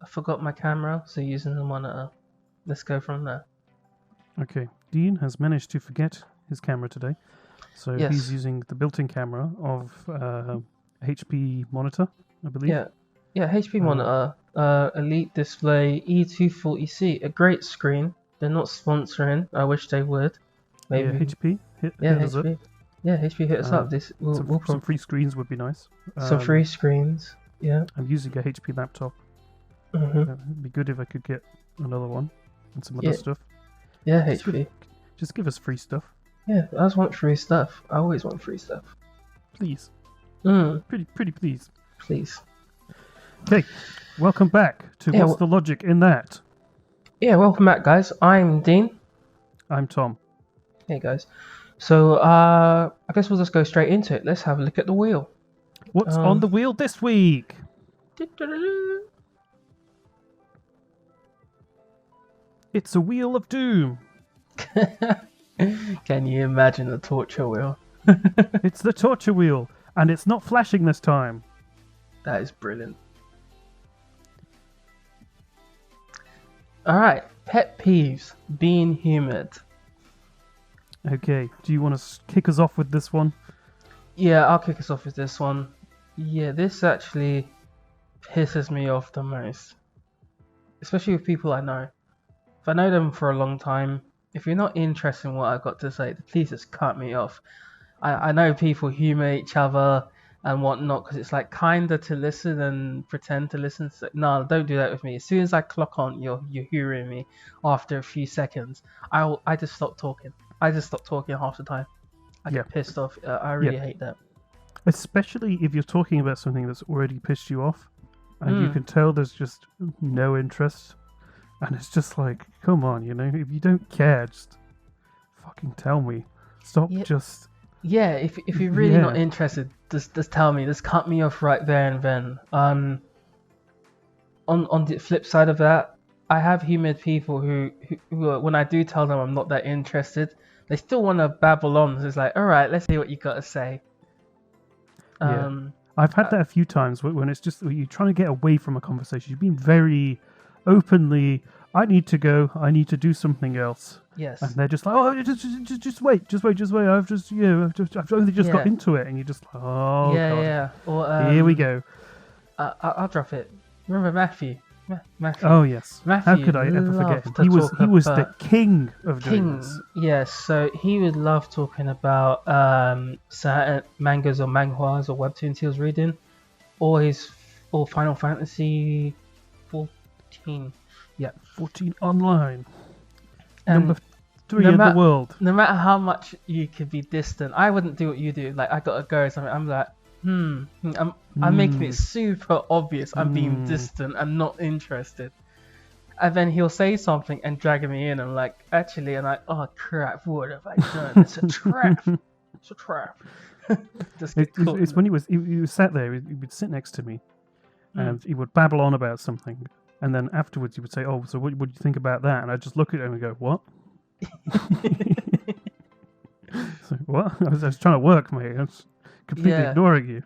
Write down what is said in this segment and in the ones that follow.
I forgot my camera, so using the monitor. Let's go from there. Okay, Dean has managed to forget his camera today, so he's Yes. using the built-in camera of HP monitor, I believe. Yeah, HP monitor, Elite display E240C, a great screen. They're not sponsoring. I wish they would. Maybe. Yeah, HP hit us up. HP. Yeah, HP hit us up. This some free screens would be nice. Some free screens. Yeah. I'm using a HP laptop. It'd be good if I could get another one and some other stuff. Yeah, HP. Just give us free stuff. Yeah, I just want free stuff. I always want free stuff. Please. Pretty please. Please. Okay, welcome back to What's the Logic in That? Yeah, welcome back, guys. I'm Dean. I'm Tom. Hey, guys. So, I guess we'll just go straight into it. Let's have a look at the wheel. What's on the wheel this week? It's a wheel of doom. Can you imagine the torture wheel? It's the torture wheel, and it's not flashing this time. That is brilliant. Alright, pet peeves, being humoured. Okay, do you want to kick us off with this one? Yeah, I'll kick us off with this one. Yeah, this actually pisses me off the most. Especially with people I know. If I know them for a long time, if you're not interested in what I've got to say, please just cut me off. I know people humour each other and whatnot because it's like kinda to listen and pretend to listen. So, no, don't do that with me. As soon as I clock on, you're hearing me after a few seconds. I just stop talking. I just stop talking half the time. I get pissed off. I really hate that. Especially if you're talking about something that's already pissed you off and you can tell there's just no interest. And it's just like, come on, if you don't care, just fucking tell me. Stop just... Yeah, if you're really not interested, just tell me. Just cut me off right there and then. On the flip side of that, I have humoured people who when I do tell them I'm not that interested, they still want to babble on. So it's like, all right, let's see what you got to say. I've had that a few times when it's just you're trying to get away from a conversation. You've been very openly, I need to go, I need to do something else. Yes. And they're just like, oh, just wait. I've only just got into it, and you're just like, oh, God. Yeah. Or, here we go. I'll drop it. Remember Matthew? Matthew. Oh yes. Matthew, how could I ever forget him? He was the king of doing this. Yes. So he would love talking about certain mangas or manhwas or webtoons he was reading, or Final Fantasy 14. Yeah, 14 online. And number 3 in the world. No matter how much you could be distant, I wouldn't do what you do. Like, I gotta go or something. I'm like, I'm making it super obvious. I'm being distant. I'm not interested. And then he'll say something and drag me in. I'm like, actually, and oh crap, what have I done? It's a trap. It's a trap. It's when he was sat there. He would sit next to me, and he would babble on about something. And then afterwards he would say, oh, so what do you think about that? And I'd just look at him and go, what? So, what? I was trying to work, mate. I was completely ignoring you.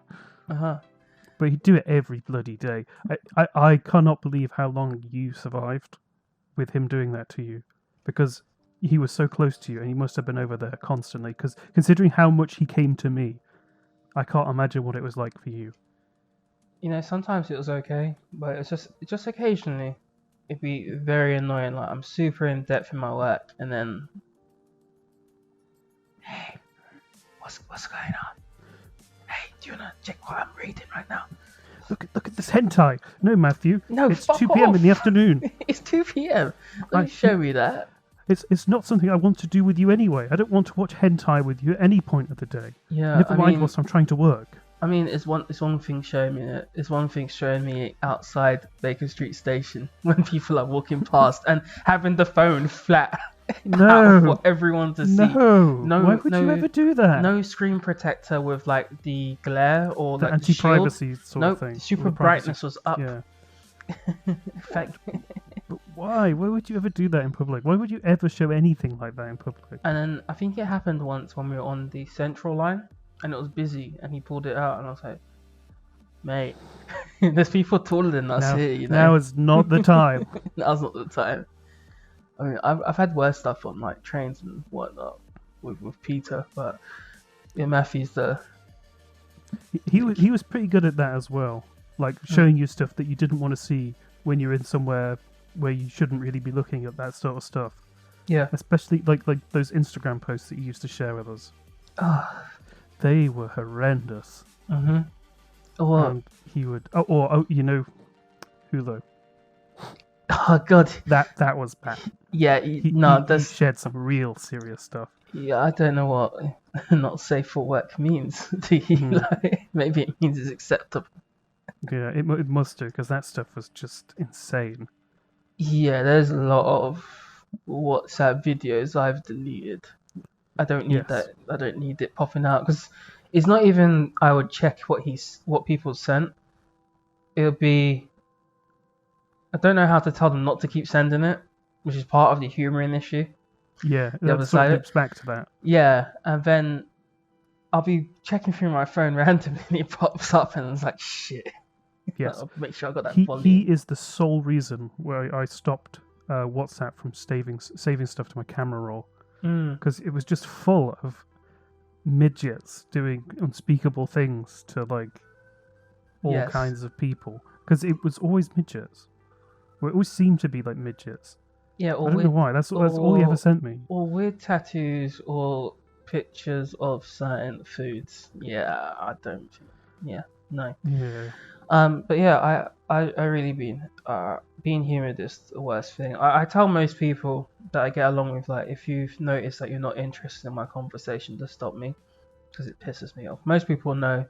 But he'd do it every bloody day. I cannot believe how long you survived with him doing that to you. Because he was so close to you and he must have been over there constantly. Because considering how much he came to me, I can't imagine what it was like for you. Sometimes it was okay, but it's just occasionally it'd be very annoying. Like, I'm super in depth in my work, and then, hey, what's going on? Hey, do you wanna check what I'm reading right now? Look at this hentai. No, Matthew. No, it's 2 p.m. in the afternoon. It's 2 p.m. Don't show me that. It's not something I want to do with you anyway. I don't want to watch hentai with you at any point of the day. Yeah. Never mind whilst I'm trying to work. I mean, it's one thing showing me it. It's one thing showing me outside Baker Street Station when people are walking past and having the phone flat out for everyone to see. No. Why would you ever do that? No screen protector with like the glare or the like anti-privacy sort of thing. Super brightness was up. Yeah. But why? Why would you ever do that in public? Why would you ever show anything like that in public? And then I think it happened once when we were on the Central line. And it was busy, and he pulled it out, and I was like, mate. There's people taller than us here, you know. Now is not the time. Now's not the time. I mean, I've had worse stuff on like trains and whatnot with Peter, but yeah, Matthew's he was pretty good at that as well, like showing you stuff that you didn't want to see when you're in somewhere where you shouldn't really be looking at that sort of stuff. Yeah, especially like those Instagram posts that you used to share with us. They were horrendous. Or and he would, you know, Hulu. Oh god, that was bad. Yeah, He shared some real serious stuff. Yeah, I don't know what not safe for work means. Like, maybe it means it's acceptable. Yeah, it must do, because that stuff was just insane. Yeah, there's a lot of WhatsApp videos I've deleted. I don't need that. I don't need it popping out, because it's not even I would check what people sent. It'll be, I don't know how to tell them not to keep sending it, which is part of the humouring issue. Yeah, the other side loops back to that. Yeah, and then I'll be checking through my phone randomly and it pops up and it's like, shit. Yes. I'll make sure I got that volume. He is the sole reason why I stopped WhatsApp from saving stuff to my camera roll. Because it was just full of midgets doing unspeakable things to like all kinds of people. Because it was always midgets. Well, it always seemed to be like midgets. Yeah, I don't know why. That's all he ever sent me. Or weird tattoos or pictures of certain foods. Yeah, I don't. Yeah, no. Yeah. But yeah, I really being humoured is the worst thing. I tell most people that I get along with, like, if you've noticed that you're not interested in my conversation, just stop me, because it pisses me off. Most people know,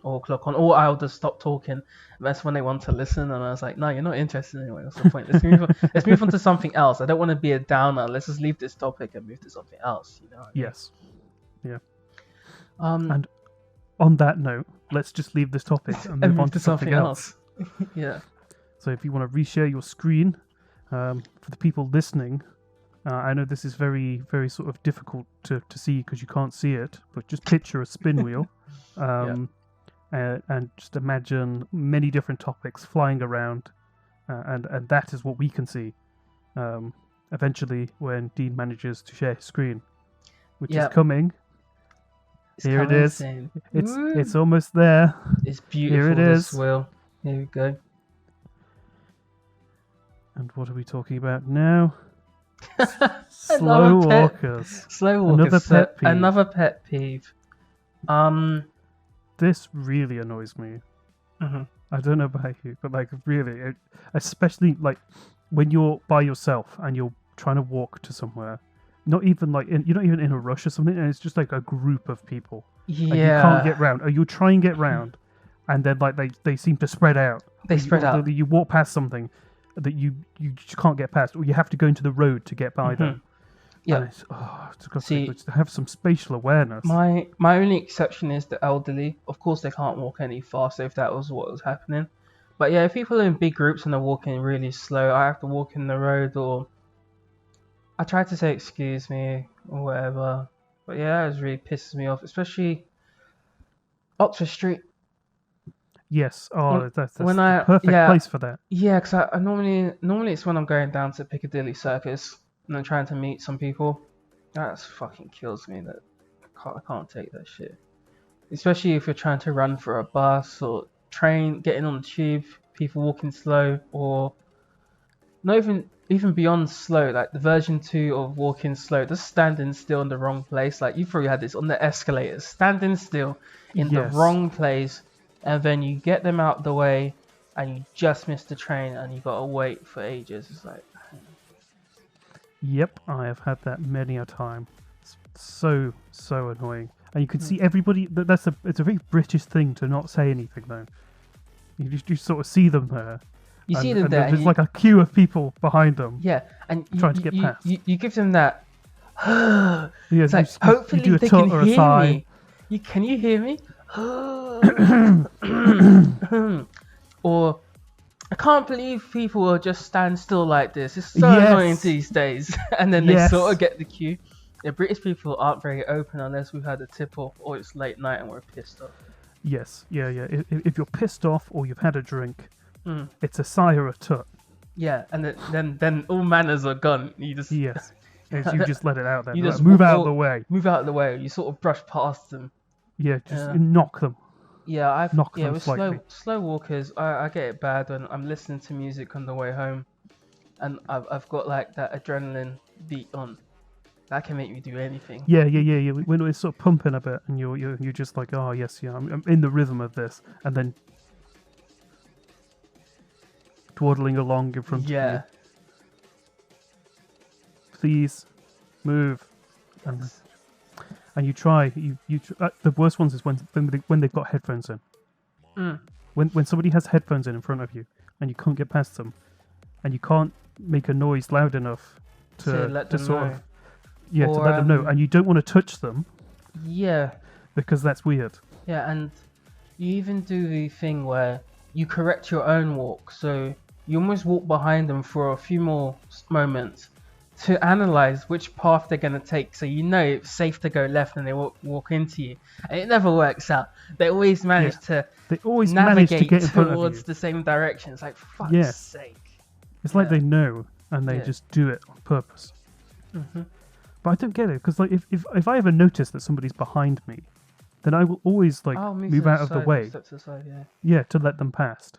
or clock on, or I'll just stop talking. That's when they want to listen, and I was like, no, you're not interested anyway. What's the point? Let's move on to something else. I don't want to be a downer. Let's just leave this topic and move to something else. You know what I mean? Yes. Yeah. And on that note, let's just leave this topic and move on to something else. Yeah. So if you want to reshare your screen, for the people listening, I know this is very, very sort of difficult to see because you can't see it, but just picture a spin wheel. And just imagine many different topics flying around, and that is what we can see eventually when Dean manages to share his screen, which is coming. Here it is. It's almost there. It's beautiful. Here it is. This wheel. Here we go. And what are we talking about now? Slow walkers. Slow walkers. Another pet peeve. This really annoys me. I don't know about you, but like really, especially like when you're by yourself and you're trying to walk to somewhere. Not even like you're not even in a rush or something, and it's just like a group of people. Yeah. Like, you can't get round, or you try and get round, and then like they seem to spread out. They spread out. You walk past something that you just can't get past, or you have to go into the road to get by them. Yeah. It's got to have some spatial awareness. My only exception is the elderly. Of course, they can't walk any faster if that was what was happening. But yeah, if people are in big groups and they're walking really slow, I have to walk in the road, or I try to say excuse me or whatever. But yeah, that really pisses me off, especially Oxford Street. Yes, that's the perfect place for that. Yeah, because I normally it's when I'm going down to Piccadilly Circus and I'm trying to meet some people. That fucking kills me. That I can't take that shit. Especially if you're trying to run for a bus or train, getting on the tube, people walking slow, or not even beyond slow, like the version 2 of walking slow, just standing still in the wrong place. Like, you probably had this on the escalators, standing still in the wrong place, and then you get them out the way and you just miss the train and you gotta wait for ages. It's like, yep, I have had that many a time. It's so annoying, and you can see everybody. It's a very British thing to not say anything though. You just sort of see them there. You see them there. There's like a queue of people behind them. Yeah, and trying to get past. You give them that. It's like, hopefully they can hear me. Can you hear me? Or, I can't believe people will just stand still like this. It's so annoying these days. And then they sort of get the cue. Yeah, British people aren't very open unless we've had a tip off or it's late night and we're pissed off. Yes, yeah. If you're pissed off or you've had a drink, it's a sigh or a tut. Yeah, and then all manners are gone. You just Yes, you just let it out there. you Like, just move out of the way. Move out of the way. You sort of brush past them. Yeah, just knock them. Yeah, knock them with slightly. slow walkers, I get it bad when I'm listening to music on the way home, and I've got like that adrenaline beat on. That can make me do anything. Yeah. When it's sort of pumping a bit, and you're just like, oh yes, yeah, I'm in the rhythm of this, and then dawdling along in front of you. Please move, and you try. The worst ones is when they've got headphones in. When somebody has headphones in front of you, and you can't get past them, and you can't make a noise loud enough to let them sort know. of to let them know, and you don't want to touch them. Yeah. Because that's weird. Yeah, and you even do the thing where you correct your own walk, so you almost walk behind them for a few more moments to analyze which path they're going to take, so you know it's safe to go left and they walk into you. And it never works out. They always manage to navigate get in front of towards you. The same direction. It's like, fuck's sake. It's like they know, and they just do it on purpose. But I don't get it, because like if I ever notice that somebody's behind me, then I will always move out of the way. Step to the side, yeah, to let them past.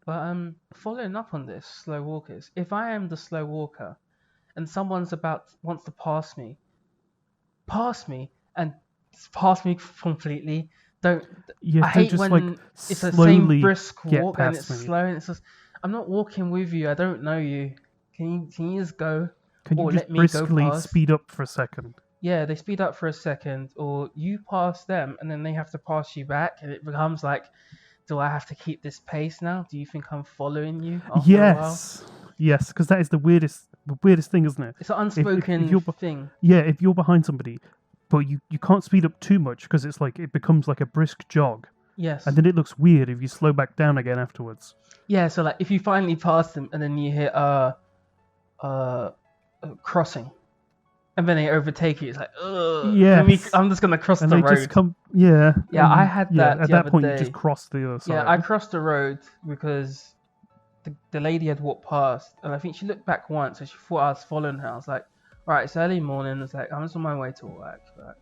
But following up on this, slow walkers. If I am the slow walker, and someone's wants to pass me and pass me completely. I hate just when it's the same brisk walk and it's slow and it's just, I'm not walking with you. I don't know you. Can you just go? Can you just briskly speed up for a second? Yeah, they speed up for a second, or you pass them and then they have to pass you back, and it becomes like, do I have to keep this pace now? Do you think I'm following you after a while? Yes, because that is the weirdest thing, isn't it? It's an unspoken thing. Yeah, if you're behind somebody, but you can't speed up too much, because it's like it becomes like a brisk jog. Yes. And then it looks weird if you slow back down again afterwards. Yeah, so like if you finally pass them and then you hit crossing, and then they overtake you, it's like, ugh. Yes. I'm just gonna cross the road. I had that. At that point, you just cross the other side. Yeah, I crossed the road because the lady had walked past, and I think she looked back once, and she thought I was following her. I was like, right, it's early morning. It's like, I'm just on my way to work, but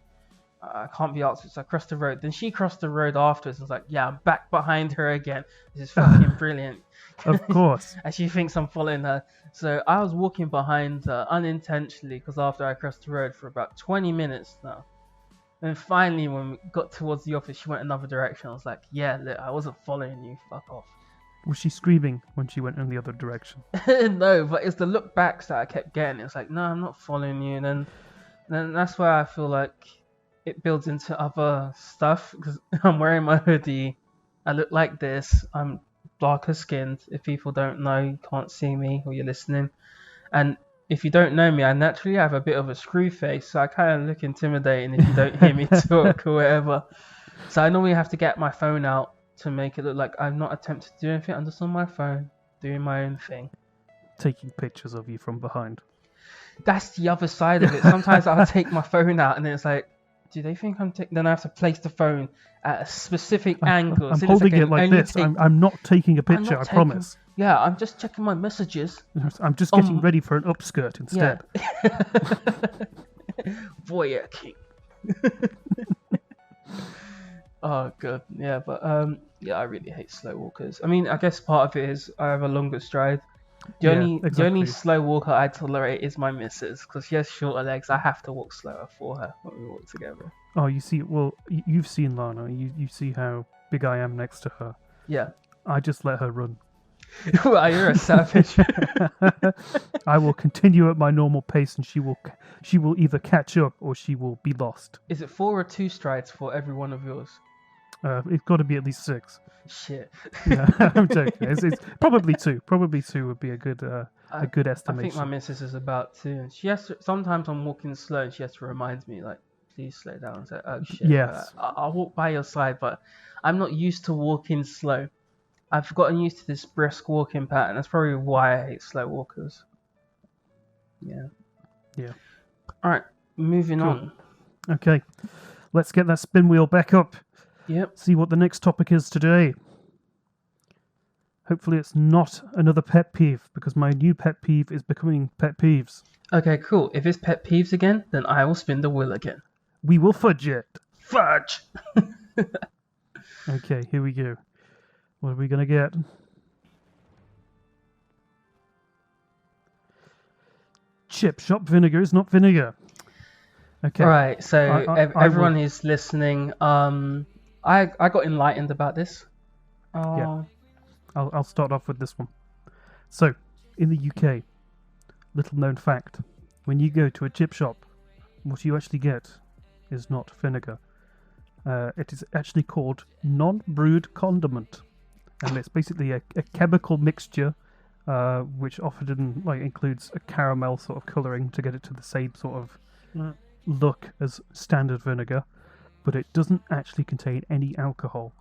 I can't be asked, so I crossed the road. Then she crossed the road afterwards. I was like, yeah, I'm back behind her again. This is fucking brilliant. Of course. And she thinks I'm following her. So I was walking behind her unintentionally, because after I crossed the road for about 20 minutes now. And finally, when we got towards the office, she went another direction. I was like, yeah, look, I wasn't following you. Fuck off. Was she screaming when she went in the other direction? No, but it's the look backs that I kept getting. It's like, no, I'm not following you. And then that's where I feel like it builds into other stuff, because I'm wearing my hoodie. I look like this. I'm darker skinned. If people don't know, you can't see me, or you're listening. And if you don't know me, I naturally have a bit of a screw face, so I kind of look intimidating if you don't hear me talk or whatever. So I normally have to get my phone out to make it look like I'm not attempting to do anything. I'm just on my phone, doing my own thing. Taking pictures of you from behind. That's the other side of it. Sometimes I'll take my phone out and then it's like, do they think I'm taking... Then I have to place the phone at a specific angle. I'm holding it like this. I'm not taking a picture, I promise. Yeah, I'm just checking my messages. I'm just getting ready for an upskirt instead. Yeah. Voyeur king. Oh god, yeah, but I really hate slow walkers. I mean, I guess part of it is I have a longer stride. The only slow walker I tolerate is my missus, because she has shorter legs. I have to walk slower for her when we walk together. Oh, you see, well, you've seen Lana. You see how big I am next to her. Yeah. I just let her run. Well, you're a savage. I will continue at my normal pace, and she will either catch up or she will be lost. Is it 4 or 2 strides for every one of yours? It's got to be at least 6. Shit. No, I'm joking. It's probably 2. Probably 2 would be a good estimation. I think my missus is about 2. And she has to, sometimes I'm walking slow, and she has to remind me, like, please slow down. It's like, oh shit. Yes. I'll walk by your side, but I'm not used to walking slow. I've gotten used to this brisk walking pattern. That's probably why I hate slow walkers. Yeah. All right, moving on. Okay, let's get that spin wheel back up. Yep. See what the next topic is today. Hopefully it's not another pet peeve, because my new pet peeve is becoming pet peeves. Okay, cool. If it's pet peeves again, then I will spin the wheel again. We will fudge it. Fudge! Okay, here we go. What are we going to get? Chip shop vinegar is not vinegar. Okay. Alright, so everyone who's listening, I got enlightened about this. Yeah. I'll start off with this one. So, in the UK, little known fact, when you go to a chip shop, what you actually get is not vinegar. It is actually called non-brewed condiment, and it's basically a chemical mixture, which often includes a caramel sort of colouring to get it to the same sort of look as standard vinegar, but it doesn't actually contain any alcohol.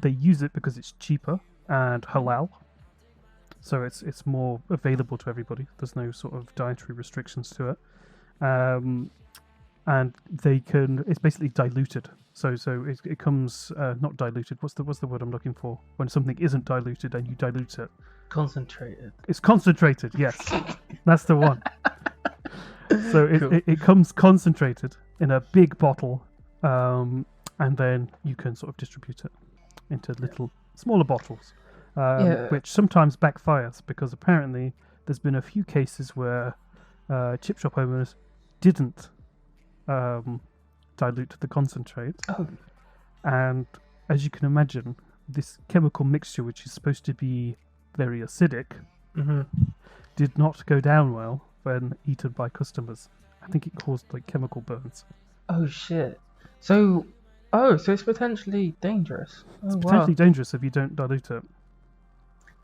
They use it because it's cheaper and halal, so it's more available to everybody. There's no sort of dietary restrictions to it, and it's basically diluted. So it comes not diluted. What's the word I'm looking for? When something isn't diluted and you dilute it. Concentrated. It's concentrated. Yes, that's the one. So it comes concentrated in a big bottle, and then you can sort of distribute it into little smaller bottles, which sometimes backfires, because apparently there's been a few cases where chip shop owners didn't dilute the concentrate, and as you can imagine, this chemical mixture, which is supposed to be very acidic, did not go down well when eaten by customers. I think it caused chemical burns. Oh shit! So it's potentially dangerous. It's potentially dangerous if you don't dilute it.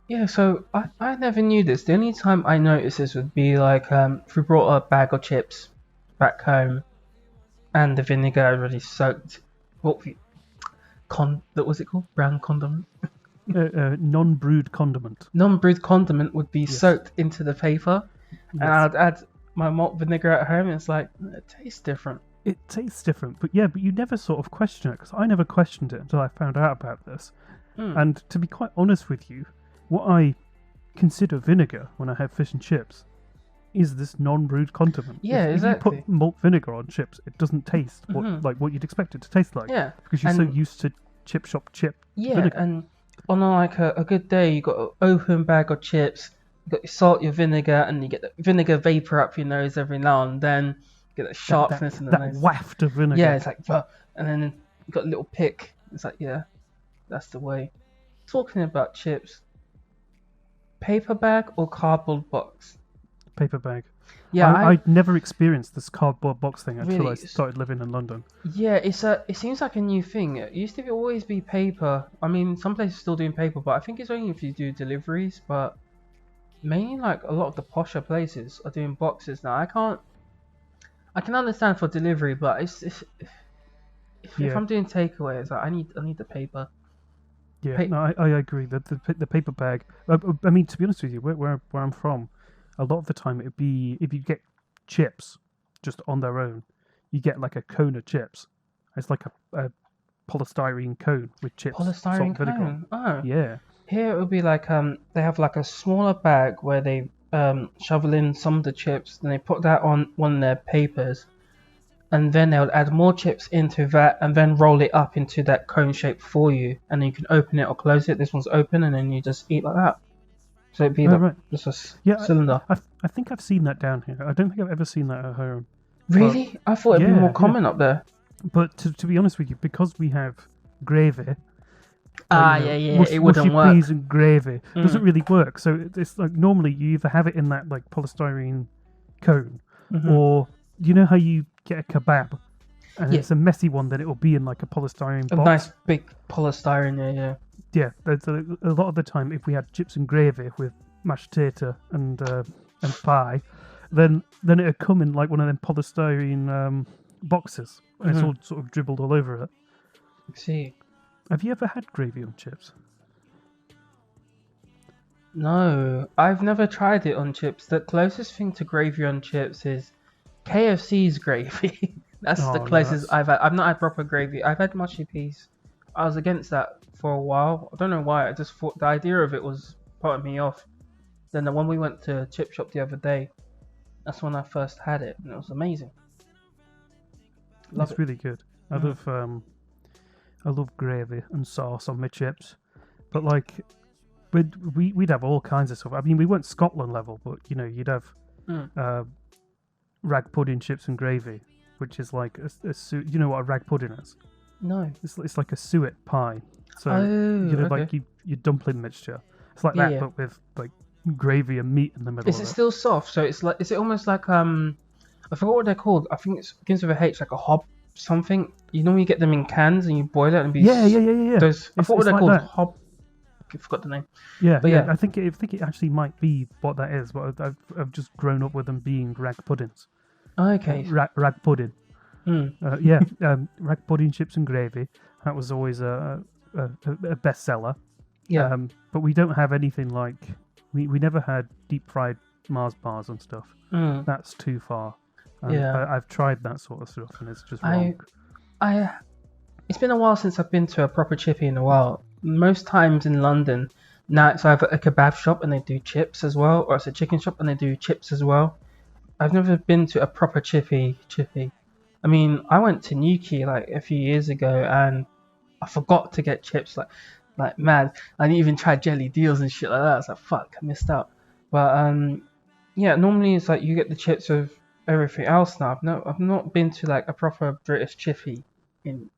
Yeah, so I never knew this. The only time I noticed this would be if we brought a bag of chips back home, and the vinegar already soaked. What was it called? Brown condiment. Non-brewed condiment. Non-brewed condiment would be soaked into the paper, and I'd add my malt vinegar at home, and it's it tastes different. It tastes different, but you never sort of question it, because I never questioned it until I found out about this. And to be quite honest with you, what I consider vinegar when I have fish and chips is this non-brewed condiment. Yeah, exactly. If you put malt vinegar on chips, it doesn't taste what you'd expect it to taste like. Yeah, because you're so used to chip shop vinegar. And on a good day, you got an open bag of chips, you got your salt, your vinegar, and you get the vinegar vapor up your nose every now and then. You get that sharpness in the nose. That waft of vinegar. Yeah, it's and then you got a little pick. It's that's the way. Talking about chips, paper bag or cardboard box? Paper bag. Yeah, I'd never experienced this cardboard box thing until really, I started living in London. Yeah, it seems like a new thing. It used to always be paper. I mean, some places still doing paper, but I think it's only if you do deliveries. But mainly, a lot of the posher places are doing boxes now. I can understand for delivery, but if I'm doing takeaways, I need the paper. Yeah, no, I agree. The paper bag. I mean, to be honest with you, where I'm from, a lot of the time it'd be, if you get chips just on their own, you get a cone of chips. It's like a polystyrene cone with chips. Polystyrene cone. Oh. Yeah. Here it would be they have a smaller bag where they shovel in some of the chips, and they put that on one of their papers, and then they'll add more chips into that, and then roll it up into that cone shape for you, and then you can open it or close it. This one's open, and then you just eat like that. So it'd be just a cylinder. I think I've seen that down here. I don't think I've ever seen that at home. Really? I thought it'd be more common up there. But to be honest with you, because we have gravy. It wouldn't work. Peas and gravy doesn't really work. So it's normally you either have it in that polystyrene cone, or you know how you get a kebab, and it's a messy one, then it will be in a polystyrene box. A nice big polystyrene, yeah. Yeah, a lot of the time, if we had chips and gravy with mashed potato and pie, then it would come in one of them polystyrene boxes, and it's all sort of dribbled all over it. I see. Have you ever had gravy on chips? No, I've never tried it on chips. The closest thing to gravy on chips is KFC's gravy. That's the Oh no, closest that's I've had. I've not had proper gravy. I've had mushy peas. I was against that for a while. I don't know why. I just thought the idea of it was putting me off. Then when we went to Chip Shop the other day, that's when I first had it, and it was amazing. Love it's it. really good. I love gravy and sauce on my chips, but like we'd have all kinds of stuff. I mean, we weren't Scotland level, but you know, you'd have rag pudding chips and gravy, which is like you know what a rag pudding is? No. It's like a suet pie. So like your dumpling mixture. It's like that, but with like gravy and meat in the middle. Is it still soft? So it's like, is it almost like I forgot what they're called. I think it begins with a H, like a hob something. You normally get them in cans and you boil it and be yeah. Those I forgot what they're like called. That. Hob. I forgot the name. Yeah, but yeah. I think it actually might be what that is, but I've just grown up with them being rag puddings. Okay. Rag pudding. Rag pudding, chips and gravy. That was always a bestseller. Yeah. But we don't have anything like we never had deep fried Mars bars and stuff. That's too far. I've tried that sort of stuff and it's just wrong. It's been a while since I've been to a proper chippy in a while. Most times in London, now it's either a kebab shop and they do chips as well, or it's a chicken shop and they do chips as well. I've never been to a proper chippy. I mean, I went to Newquay like a few years ago and I forgot to get chips like mad. I didn't even try jelly deals and shit like that. I was like, fuck, I missed out. But normally it's like you get the chips with everything else now. I've not been to like a proper British chippy in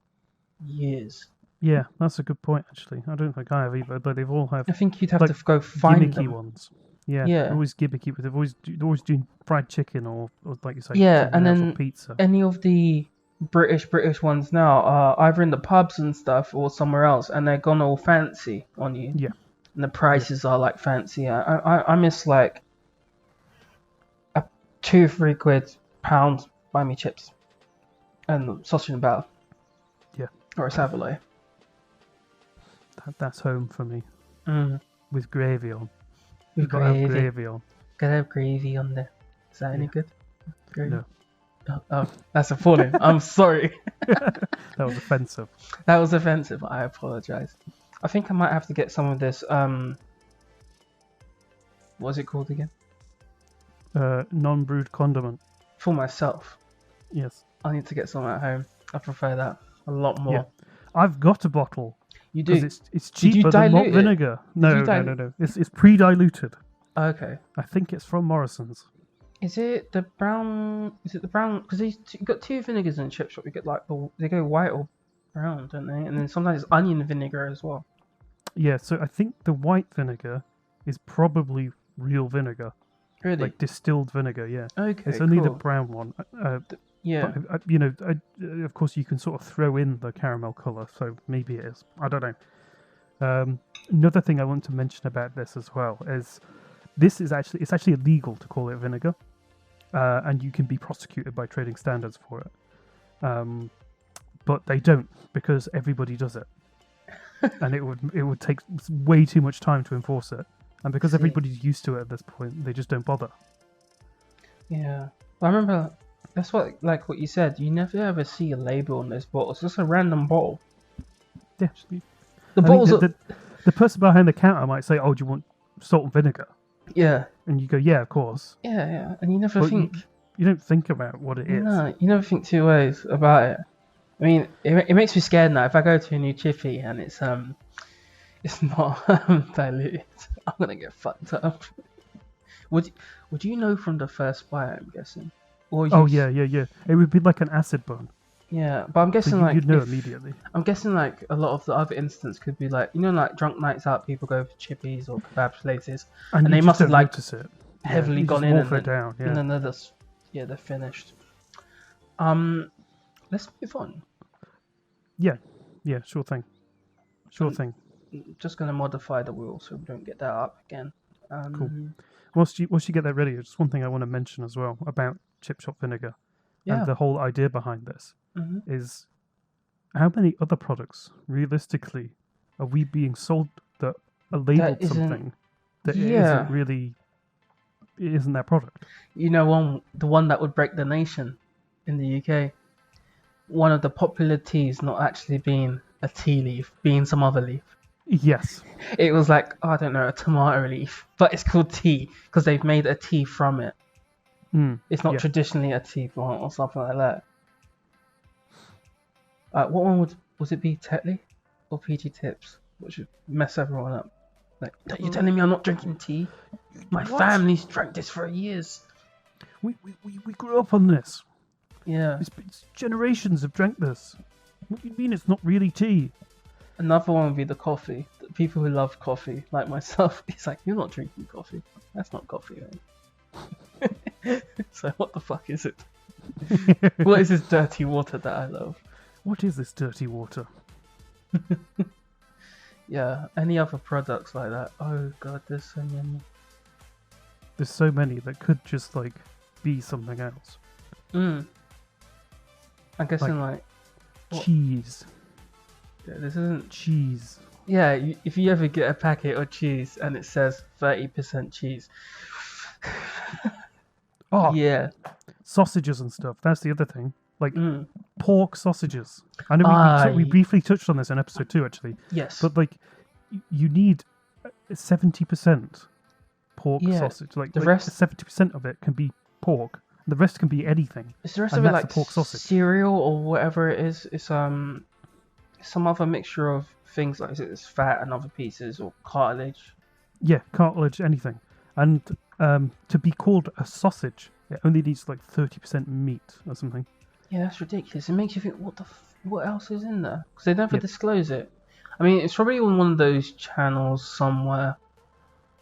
years. Yeah, that's a good point actually. I don't think I have either, but they've all have. I think you'd have to go find them. Ones. Yeah. Always gimmicky, but they're always doing fried chicken or like you say. Yeah, and then pizza. Any of the British ones now are either in the pubs and stuff or somewhere else, and they're gone all fancy on you. Yeah. And the prices are like fancy. I miss like a 2-3 quid pound buy me chips and sausage and batter. Yeah. Or a saveloy. That's home for me. With gravy on. With Gotta have gravy on. Gotta have gravy on there. Is that any good? Gravy? No. Oh, that's appalling. I'm sorry. That was offensive. That was offensive. I apologize. I think I might have to get some of this. What's it called again? Non-brewed condiment. For myself. Yes. I need to get some at home. I prefer that a lot more. Yeah. I've got a bottle. You do? Because it's cheaper than malt vinegar. No. It's pre-diluted. Okay. I think it's from Morrison's. Is it the brown? Because you got 2 vinegars in Chip Shop. You get like they go white or brown, don't they? And then sometimes it's onion vinegar as well. Yeah, so I think the white vinegar is probably real vinegar. Really? Like distilled vinegar, yeah. Okay, it's only the brown one. Yeah. But, of course you can sort of throw in the caramel colour, so maybe it is. I don't know. Another thing I want to mention about this as well is it's actually illegal to call it vinegar, and you can be prosecuted by trading standards for it. But they don't, because everybody does it, and it would take way too much time to enforce it, and because everybody's used to it at this point, they just don't bother. Yeah, I remember that's what you said. You never ever see a label on this bottle. It's just a random bottle. Yeah, the bottles. The person behind the counter might say, "Oh, do you want salt and vinegar?" Yeah. And you go, "Yeah, of course." Yeah, and you never think. You don't think about what it is. No, you never think 2 ways about it. I mean, it makes me scared now. If I go to a new chippy and it's not diluted, I'm gonna get fucked up. Would you know from the first buy? I'm guessing. Or yeah. It would be like an acid burn. Yeah, but I'm guessing so you'd know immediately. I'm guessing like a lot of the other instances could be like like drunk nights out, people go for chippies or kebab places, and they must have like heavily gone in and down, and then they're finished. Let's move on. Yeah, sure thing. Just gonna modify the wheel so we don't get that up again. Cool. Whilst you get that ready, just one thing I want to mention as well about chip shop vinegar and the whole idea behind this is how many other products realistically are we being sold that are labeled something that isn't their product? The one that would break the nation in the UK. one of the popular teas not actually being a tea leaf, being some other leaf. Yes. It was like, oh, I don't know, a tomato leaf, but it's called tea because they've made a tea from it. It's not traditionally a tea plant or something like that. What one was it be, Tetley or PG Tips? Which would mess everyone up. Like, you're telling me I'm not drinking tea? My family's drank this for years. We grew up on this. Yeah. It's generations have drank this. What do you mean it's not really tea? Another one would be the coffee. The people who love coffee, like myself, it's like, you're not drinking coffee. That's not coffee, man. So what the fuck is it? What is this dirty water that I love? What is this dirty water? Yeah, any other products like that? Oh god, there's so many. There's so many that could just like be something else. I'm guessing like cheese. Yeah, this isn't cheese. Yeah, if you ever get a packet of cheese and it says 30% cheese. Oh yeah, sausages and stuff. That's the other thing. Like pork sausages. I know we briefly touched on this in episode 2, actually. Yes. But like, you need 70% pork sausage. Like the rest, 70% of it can be pork. The rest can be anything. Is the rest of it like pork sausage, cereal, or whatever it is? It's some other mixture of things, like it's fat and other pieces or cartilage. Yeah, cartilage, anything. And to be called a sausage, it only needs like 30% meat or something. Yeah, that's ridiculous. It makes you think, what else is in there? Because they never disclose it. I mean, it's probably on one of those channels somewhere.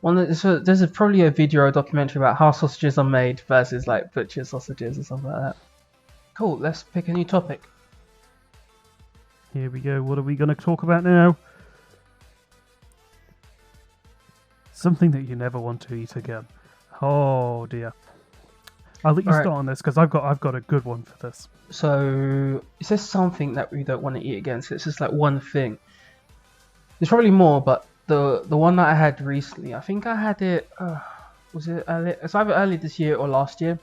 There's probably a video or a documentary about how sausages are made versus like butcher sausages or something like that. Cool, let's pick a new topic. Here we go. What are we going to talk about now? Something that you never want to eat again. Oh dear. I'll let you start on this because I've got a good one for this. So it says something that we don't want to eat again. So it's just like one thing. There's probably more, but the one that I had recently, I think I had it. Was it early? It's either early this year or last year.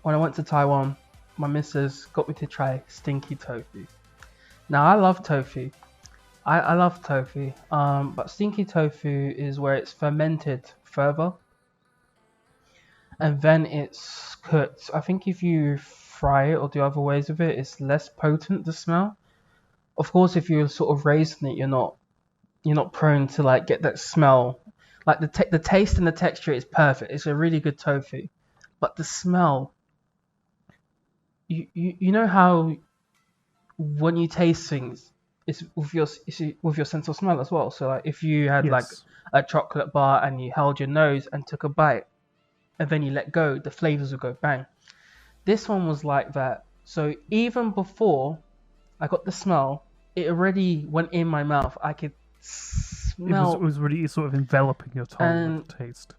When I went to Taiwan, my missus got me to try stinky tofu. Now I love tofu. I love tofu. But stinky tofu is where it's fermented further. And then it's cooked. I think if you fry it or do other ways of it, it's less potent, the smell. Of course, if you're sort of raising it, you're not prone to like get that smell. Like the taste and the texture is perfect. It's a really good tofu, but the smell. You know how when you taste things, it's with your sense of smell as well. So like if you had like a chocolate bar and you held your nose and took a bite, and then you let go, the flavors will go bang. This one was like that. So even before I got the smell, it already went in my mouth. I could smell. It was really sort of enveloping your tongue with the taste.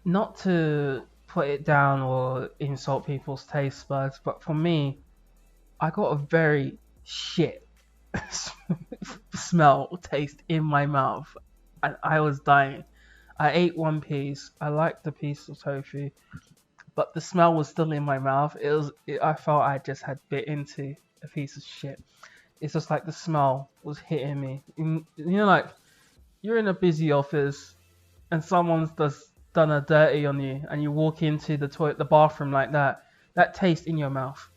Not to put it down or insult people's taste buds, but for me, I got a very shit taste in my mouth, and I was dying. I ate one piece. I liked the piece of tofu, but the smell was still in my mouth. I felt I just had bit into a piece of shit. It's just like the smell was hitting me. You know, like you're in a busy office and someone's just done a dirty on you, and you walk into the bathroom like that. That taste in your mouth.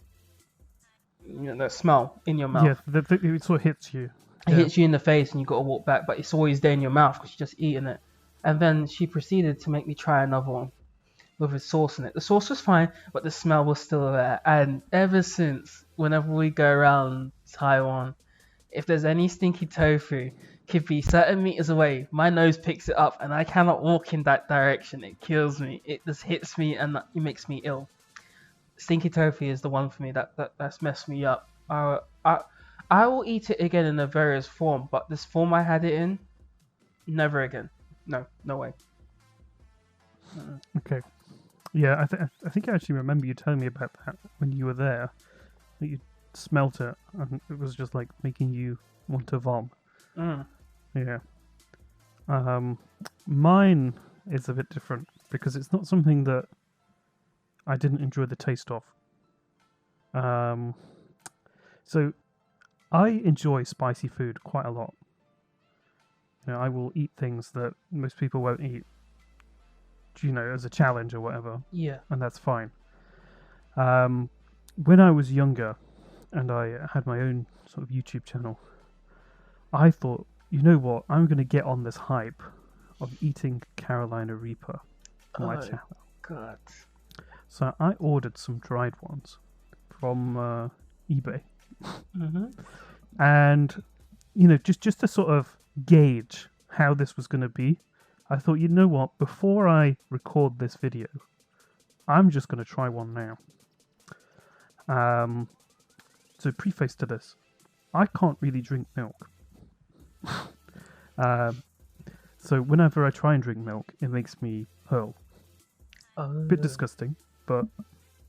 You know, that smell in your mouth. Yeah, it sort of hits you. It hits you in the face, and you got to walk back, but it's always there in your mouth because you're just eating it. And then she proceeded to make me try another one with a sauce in it. The sauce was fine, but the smell was still there. And ever since, whenever we go around Taiwan, if there's any stinky tofu, could be certain meters away, my nose picks it up and I cannot walk in that direction. It kills me. It just hits me and it makes me ill. Stinky tofu is the one for me that's messed me up. I will eat it again in a various form, but this form I had it in, never again. No way. Okay. Yeah, I think I actually remember you telling me about that when you were there. That you smelt it and it was just like making you want to vom. Yeah. Mine is a bit different because it's not something that I didn't enjoy the taste of. So I enjoy spicy food quite a lot. I will eat things that most people won't eat, as a challenge or whatever. Yeah. And that's fine. When I was younger and I had my own sort of YouTube channel, I thought, you know what, I'm going to get on this hype of eating Carolina Reaper on my channel. God. So I ordered some dried ones from eBay. Mm-hmm. And, just to sort of gauge how this was going to be, I thought, you know what, before I record this video, I'm just going to try one now. So preface to this, I can't really drink milk. So whenever I try and drink milk, it makes me hurl. A bit disgusting, but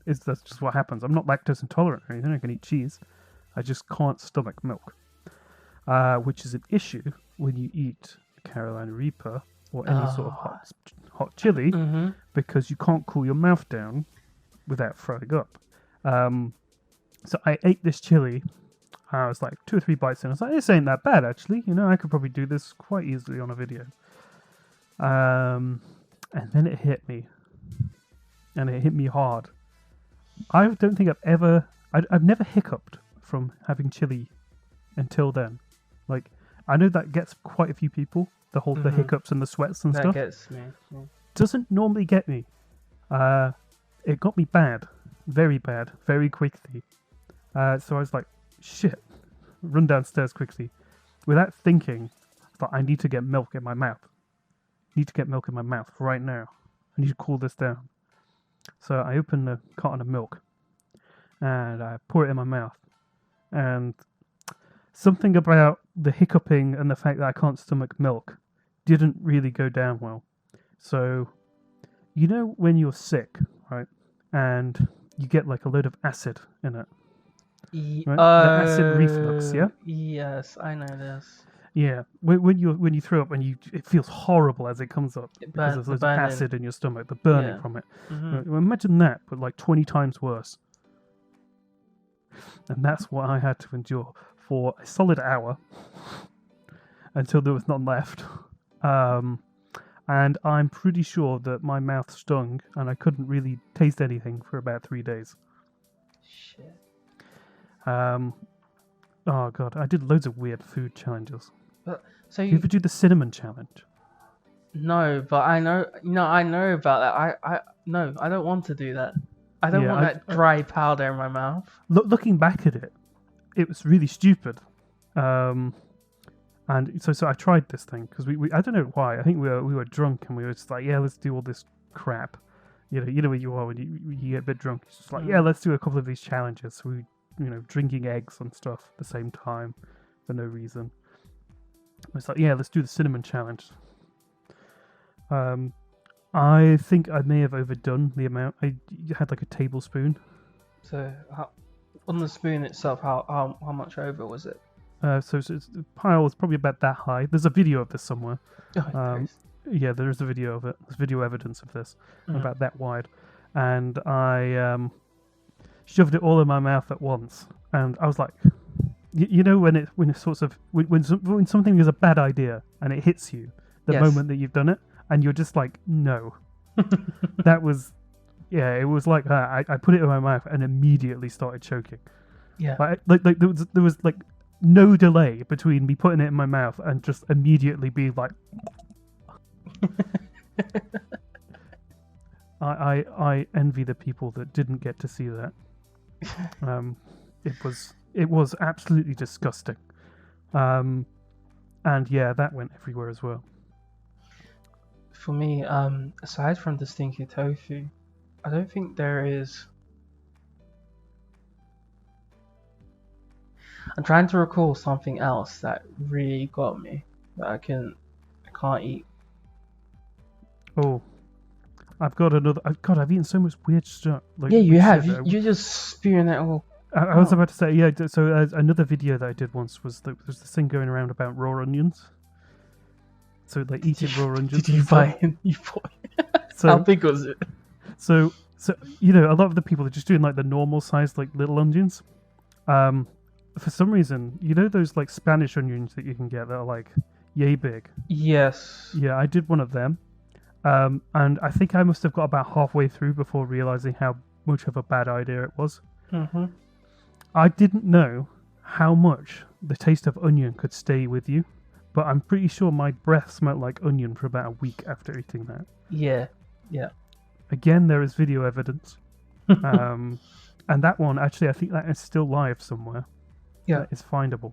that's just what happens. I'm not lactose intolerant or anything. I can eat cheese. I just can't stomach milk, which is an issue when you eat Carolina Reaper or any sort of hot chili, because you can't cool your mouth down without throwing up. So I ate this chili. I was like 2 or 3 bites in. I was like, this ain't that bad, actually. I could probably do this quite easily on a video. And then it hit me. And it hit me hard. I don't think I've never hiccuped from having chili until then. Like, I know that gets quite a few people, the hiccups and the sweats and stuff. That gets me. Yeah. Doesn't normally get me. It got me bad. Very bad. Very quickly. So I was like, shit. Run downstairs quickly. Without thinking, I thought, I need to get milk in my mouth. Need to get milk in my mouth right now. I need to cool this down. So I open the carton of milk and I pour it in my mouth. And something about the hiccuping and the fact that I can't stomach milk didn't really go down well. So, when you're sick, right, and you get like a load of acid in it. Right? The acid reflux, yeah? Yes, I know this. Yeah, when you throw up and it feels horrible as it comes up because there's loads of acid in your stomach, the burning from it. Mm-hmm. Well, imagine that, but like 20 times worse. And that's what I had to endure for a solid hour until there was none left. And I'm pretty sure that my mouth stung and I couldn't really taste anything for about 3 days. Shit. Oh god, I did loads of weird food challenges. So you ever do the cinnamon challenge? No, but I know. I know about that. I don't want to do that. I don't want that dry powder in my mouth. Looking back at it, it was really stupid. And so I tried this thing because we I don't know why. I think we were drunk and we were just like, yeah, let's do all this crap. You know where you are when you get a bit drunk. It's just like, yeah, let's do a couple of these challenges. So we, drinking eggs and stuff at the same time for no reason. It's like, yeah, let's do the cinnamon challenge. I think I may have overdone the amount. I had like a tablespoon. So on the spoon itself, how much over was it? So the pile was probably about that high. There's a video of this somewhere. Yeah, there is a video of it. There's video evidence of this, about that wide. And I shoved it all in my mouth at once. And I was like, when something is a bad idea and it hits you the moment that you've done it, and you're just like, no. That was, it was like that. I put it in my mouth and immediately started choking. Yeah. Like there was like no delay between me putting it in my mouth and just immediately being like. I envy the people that didn't get to see that. It was absolutely disgusting. And yeah, that went everywhere as well. For me, aside from the stinky tofu, I don't think there is. I'm trying to recall something else that really got me that I can't eat. Oh, I've got another. God, I've eaten so much weird stuff. Like, yeah, you have. You're just spewing that all. I was about to say, yeah. So another video that I did once was there's this thing going around about raw onions. So like eating raw onions. Did you buy it? So, how big was it? So So, you know, a lot of the people are just doing like the normal size, like little onions. For some reason, you know those like Spanish onions that you can get that are like yay big? Yes. Yeah, I did one of them. And I think I must have got about halfway through before realizing how much of a bad idea it was. Mm-hmm. I didn't know how much the taste of onion could stay with you, but I'm pretty sure my breath smelled like onion for about a week after eating that. Yeah. Again, there is video evidence. And that one, actually, I think that is still live somewhere. Yeah. That is findable.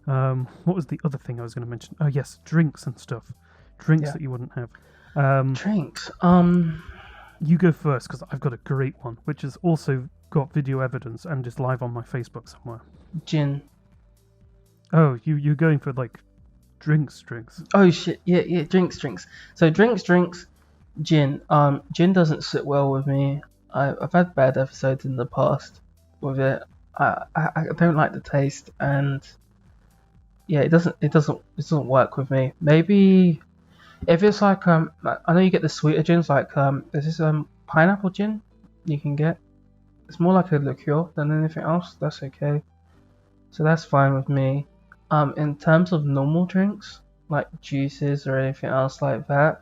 What was the other thing I was going to mention? Oh, yes, drinks and stuff. Drinks that you wouldn't have. Drinks. You go first, because I've got a great one, which has also got video evidence and is live on my Facebook somewhere. Gin. Oh, you're going for, like, drinks. Oh, shit. Yeah, drinks. So, drinks, gin. Gin doesn't sit well with me. I've had bad episodes in the past with it. I don't like the taste, and yeah, it doesn't work with me. Maybe if it's like I know you get the sweeter gins, like there's this pineapple gin you can get. It's more like a liqueur than anything else. That's okay. So that's fine with me. In terms of normal drinks, like juices or anything else like that,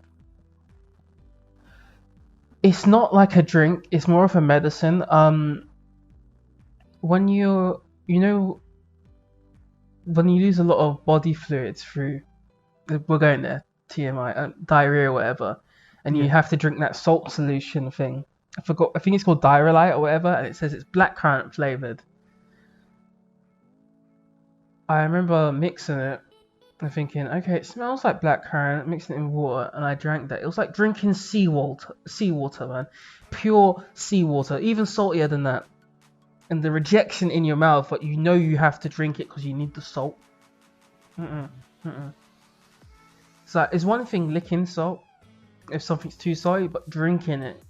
it's not like a drink. It's more of a medicine. When you when you lose a lot of body fluids through, we're going there, TMI, diarrhea or whatever, and you have to drink that salt solution thing. I think it's called WTLIT or whatever, and it says it's blackcurrant flavored. I remember mixing it and thinking, okay, it smells like blackcurrant, mixing it in water, and I drank that. It was like drinking seawater, man. Pure seawater, even saltier than that. And the rejection in your mouth, but you know you have to drink it because you need the salt. So it's one thing licking salt if something's too salty, but drinking it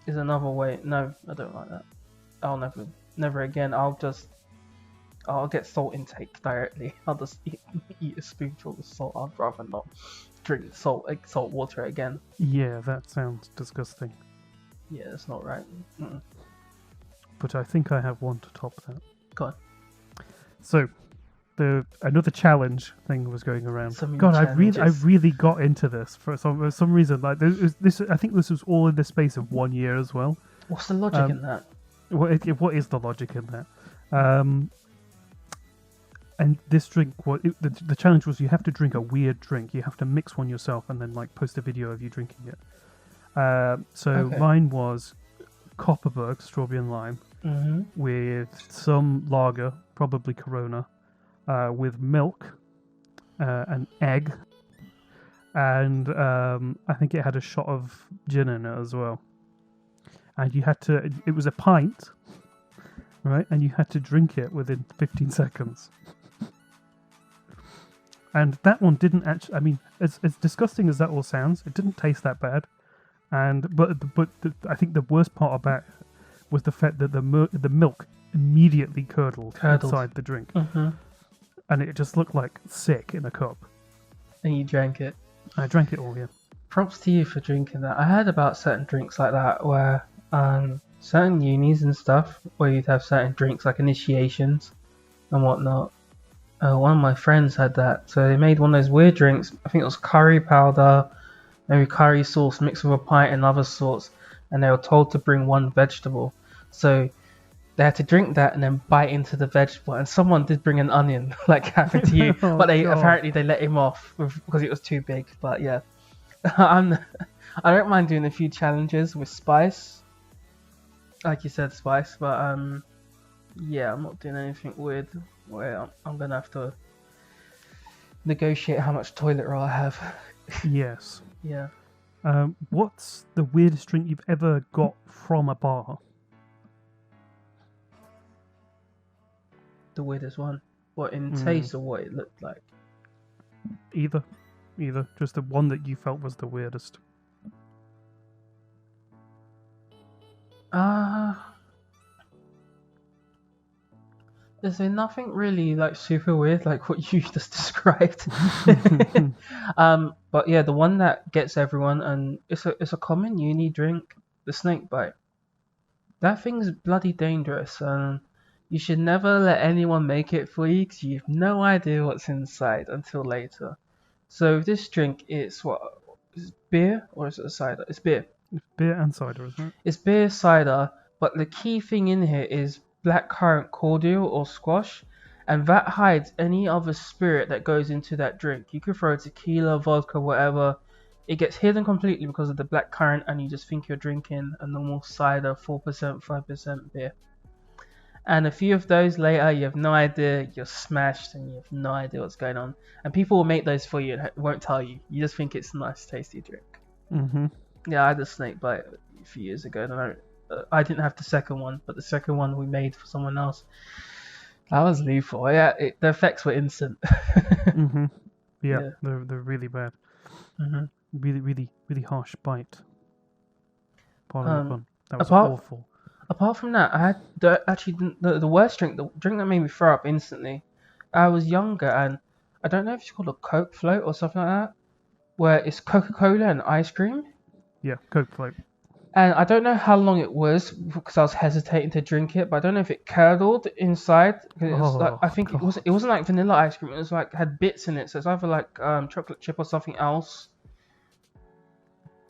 is another way. No, I don't like that. I'll never again. I'll get salt intake directly. I'll just eat a spoonful of salt. I'd rather not drink salt water again. Yeah, that sounds disgusting. Yeah, that's not right. But I think I have one to top that. Go on. So, another challenge thing was going around. I really got into this for some reason. Like this, I think this was all in the space of 1 year as well. What's the logic in that? What is the logic in that? And this drink, the challenge was you have to drink a weird drink. You have to mix one yourself and then like post a video of you drinking it. Mine was Copperberg strawberry and lime with some lager, probably Corona, with milk, an egg, and I think it had a shot of gin in it as well. And you had to, it was a pint, right? And you had to drink it within 15 seconds. And that one didn't actually, I mean, as disgusting as that all sounds, it didn't taste that bad. But I think the worst part about it was the fact that the milk immediately curdled inside the drink. And it just looked like sick in a cup. And you drank it? I drank it all, yeah. Props to you for drinking that. I heard about certain drinks like that where certain unis and stuff where you'd have certain drinks like initiations and whatnot. One of my friends had that. So they made one of those weird drinks. I think it was curry powder, maybe curry sauce mixed with a pint and other sorts. And they were told to bring one vegetable. So they had to drink that and then bite into the vegetable. And someone did bring an onion, like happened to you. But apparently they let him off because it was too big. But yeah, I don't mind doing a few challenges with spice. Like you said, spice. But yeah, I'm not doing anything weird where I'm going to have to negotiate how much toilet roll I have. Yes. Yeah. What's the weirdest drink you've ever got from a bar? The weirdest one? What, in taste or what it looked like? Either. Just the one that you felt was the weirdest. There's been nothing really like super weird like what you just described. But yeah, the one that gets everyone, and it's a common uni drink, the snake bite. That thing's bloody dangerous, and you should never let anyone make it for you because you have no idea what's inside until later. So this drink, it's what? Is it beer or is it a cider? It's beer. It's beer and cider, isn't it? It's beer cider, but the key thing in here is blackcurrant cordial or squash, and that hides any other spirit that goes into that drink. You could throw tequila, vodka, whatever. It gets hidden completely because of the blackcurrant, and you just think you're drinking a normal cider, 4%, 5% beer. And a few of those later, you have no idea, you're smashed, and you have no idea what's going on. And people will make those for you and won't tell you. You just think it's a nice, tasty drink. Mm-hmm. Yeah, I had a snake bite a few years ago, and I didn't have the second one, but the second one we made for someone else. That was lethal. Yeah, the effects were instant. Mm-hmm. Yeah, they're really bad. Mm-hmm. Really, really, really harsh bite. Pardon the pun. That was awful. Apart from that, I had the worst drink, the drink that made me throw up instantly. I was younger, and I don't know if it's called a Coke float or something like that, where it's Coca-Cola and ice cream. Yeah, Coke float. And I don't know how long it was because I was hesitating to drink it, but I don't know if it curdled inside. I think God. It wasn't like vanilla ice cream. It was like had bits in it, so it's either like chocolate chip or something else.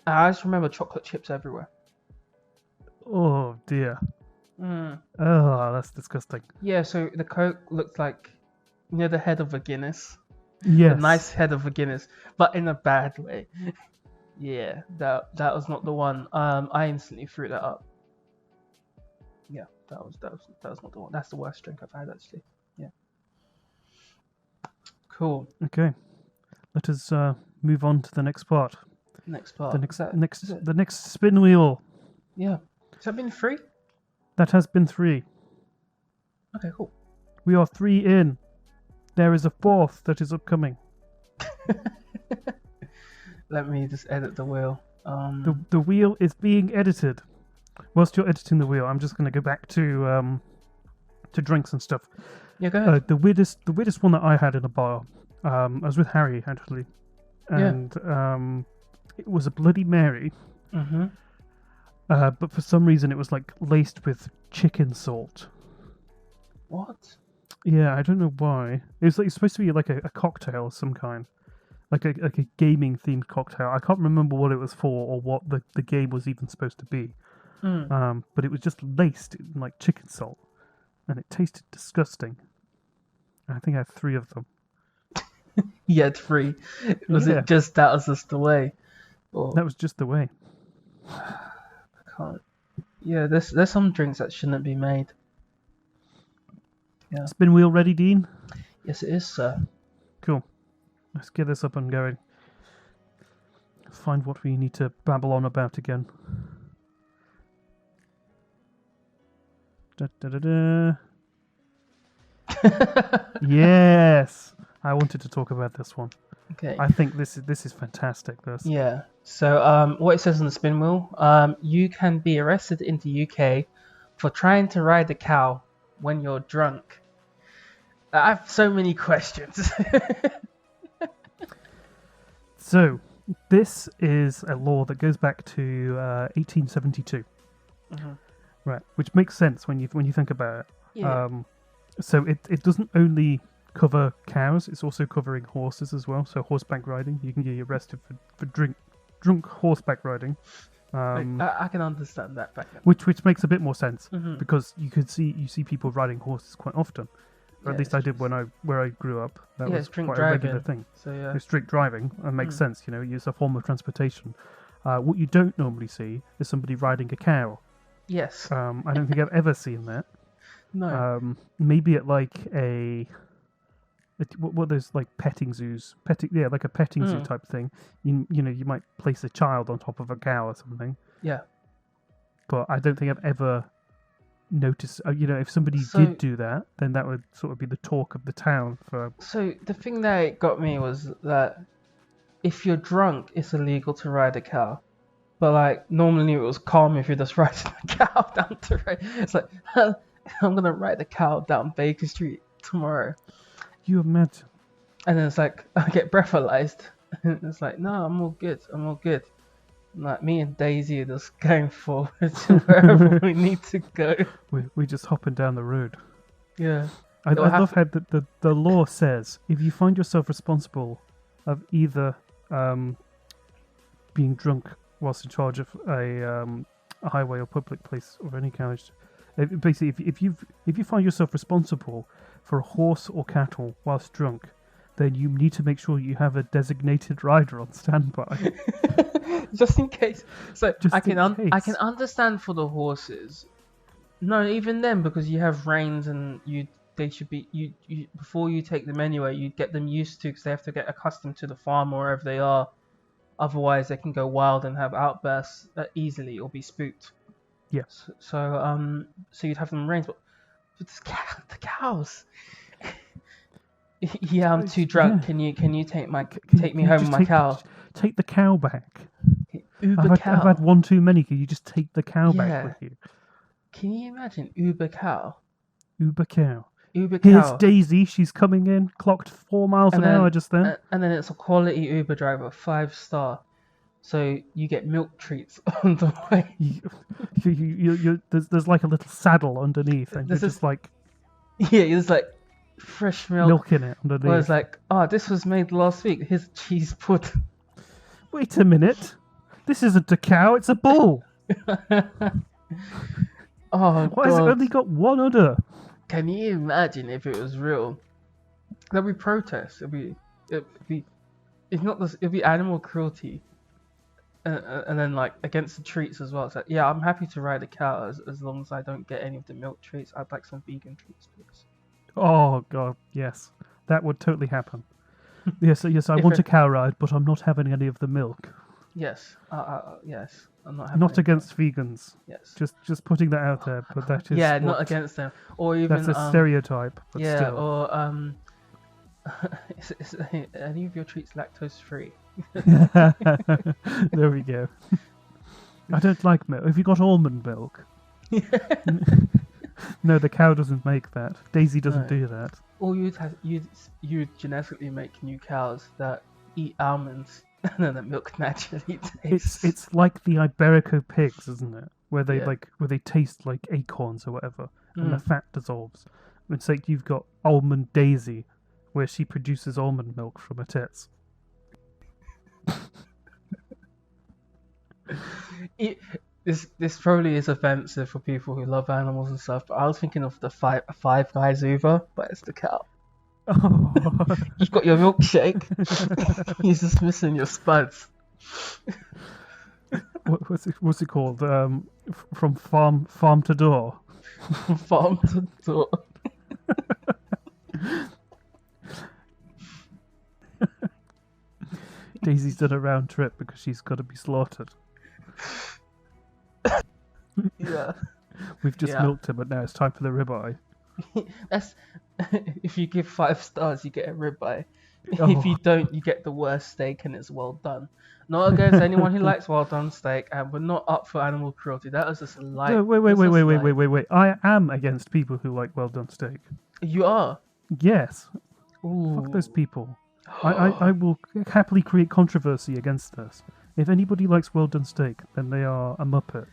I just remember chocolate chips everywhere. Oh dear. Mm. Oh, that's disgusting. Yeah, so the Coke looked like the head of a Guinness. Yes. The nice head of a Guinness, but in a bad way. Yeah, that was not the one. I instantly threw that up. Yeah, that was not the one. That's the worst drink I've had actually. Yeah. Cool. Okay. Let us move on to the next part. Next part. The next spin wheel. Yeah. Has that been 3? That has been 3. Okay, cool. We are 3 in. There is a 4th that is upcoming. Let me just edit the wheel. The wheel is being edited. Whilst you're editing the wheel, I'm just going to go back to drinks and stuff. Yeah, go ahead. The weirdest one that I had in a bar. I was with Harry actually, and it was a Bloody Mary. Mm-hmm. But for some reason it was like laced with chicken salt. What? Yeah, I don't know why. It was like it's supposed to be like a cocktail of some kind, like a gaming themed cocktail. I can't remember what it was for or what the game was even supposed to be. But it was just laced in like chicken salt, and it tasted disgusting. I think I had 3 of them. You had 3. Was it just that was just the way? Or... That was just the way. I can't. Yeah, there's some drinks that shouldn't be made. Yeah. Spin wheel ready, Dean? Yes, it is, sir. Cool. Let's get this up and going. Find what we need to babble on about again. Da, da, da, da. Yes! I wanted to talk about this one. Okay. I think this is fantastic. Yeah. So what it says on the spin wheel, you can be arrested in the UK for trying to ride a cow when you're drunk. I have so many questions. So, this is a law that goes back to 1872. Mm-hmm. Right, which makes sense when you think about it. Yeah. So it doesn't only cover cows; it's also covering horses as well. So horseback riding, you can get arrested for drunk horseback riding. I can understand that back then. Which makes a bit more sense because you see people riding horses quite often. Or at least I did where I grew up. That was quite a regular thing. So yeah, strict driving makes sense. You know, it's a form of transportation. What you don't normally see is somebody riding a cow. Yes. I don't think I've ever seen that. No. Maybe at like what those like petting zoos, like a petting zoo type thing. You know, you might place a child on top of a cow or something. Yeah. But I don't think I've ever noticed. If somebody did do that, then that would sort of be the talk of the town for. So the thing that got me was that if you're drunk, it's illegal to ride a cow. But like normally it was calm if you're just riding a cow down the road. It's like I'm gonna ride the cow down Baker Street tomorrow. You imagine? And then it's like I get breathalyzed, It's like, no, I'm all good. I'm all good. Like me and Daisy are just going forward to wherever we need to go. We just hopping down the road. Yeah. I love how the law says if you find yourself responsible of either being drunk whilst in charge of a highway or public place or any carriage, basically if you find yourself responsible for a horse or cattle whilst drunk, then you need to make sure you have a designated rider on standby. Just in case. So Just I can in I case. can understand for the horses. No, even then, because you have reins and they should be you before you take them anywhere, you get them used to, because they have to get accustomed to the farm or wherever they are. Otherwise, they can go wild and have outbursts easily or be spooked. Yeah. So you'd have them reins, but the cows. Yeah, I'm too drunk. Yeah. Can you take me home with my cow? Take the cow back. Uber cow. I've had one too many. Can you just take the cow back with you? Can you imagine Uber cow? Uber cow. Uber cow. Here's Daisy. She's coming in. Clocked 4 miles an hour just then. And then it's a quality Uber driver, 5-star. So you get milk treats on the way. There's like a little saddle underneath, and you're just like... Yeah, there's like fresh milk in it underneath. Where it's like, this was made last week. Here's cheese pudding. Wait a minute. This isn't a cow, it's a bull. Why has it only got one udder? Can you imagine if it was real? There'll be protests. It'll be animal cruelty. And then like against the treats as well. It's like, yeah, I'm happy to ride a cow as long as I don't get any of the milk treats. I'd like some vegan treats, please. Oh god, yes, that would totally happen. Yes, I want a cow ride, but I'm not having any of the milk. Yes, yes, I'm not having. Not against vegans. Yes, just putting that out there, but that is not against them, or even that's a stereotype. But yeah, still. or is any of your treats lactose free? There we go. I don't like milk. Have you got almond milk? No, the cow doesn't make that. Daisy doesn't do that. Or you'd genetically make new cows that eat almonds, and then the milk naturally tastes. It's like the Iberico pigs, isn't it? Where they taste like acorns or whatever, and the fat dissolves. It's like you've got almond Daisy, where she produces almond milk from her tits. This probably is offensive for people who love animals and stuff, but I was thinking of the Five Guys Uber, but it's the cow. Oh. You've got your milkshake. You're just missing your spuds. What's it called? From farm to door. Farm to door. Daisy's done a round trip because she's got to be slaughtered. Yeah. We've just milked her, but now it's time for the ribeye. That's if you give 5 stars, you get a ribeye. If you don't, you get the worst steak, and it's well done. Not against anyone who likes well done steak, and we're not up for animal cruelty. That was just a light. No, wait. I am against people who like well done steak. You are? Yes. Ooh. Fuck those people. I will happily create controversy against this. If anybody likes well done steak, then they are a muppet.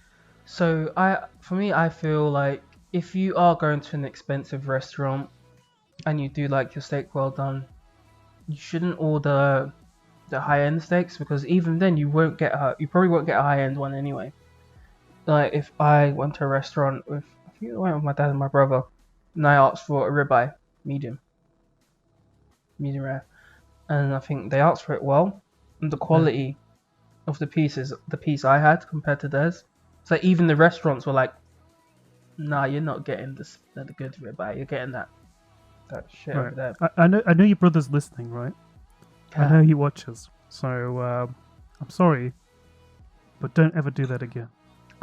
So I feel like if you are going to an expensive restaurant and you do like your steak well done, you shouldn't order the high end steaks, because even then you probably won't get a high end one anyway. Like if I went to a restaurant I think I went with my dad and my brother, and I asked for a ribeye, medium rare, and I think they asked for it well, and the quality of the piece I had compared to theirs. So even the restaurants were like, "Nah, you're not getting the good ribeye. You're getting that shit over there." I know your brother's listening, right? Yeah. I know he watches. So I'm sorry, but don't ever do that again.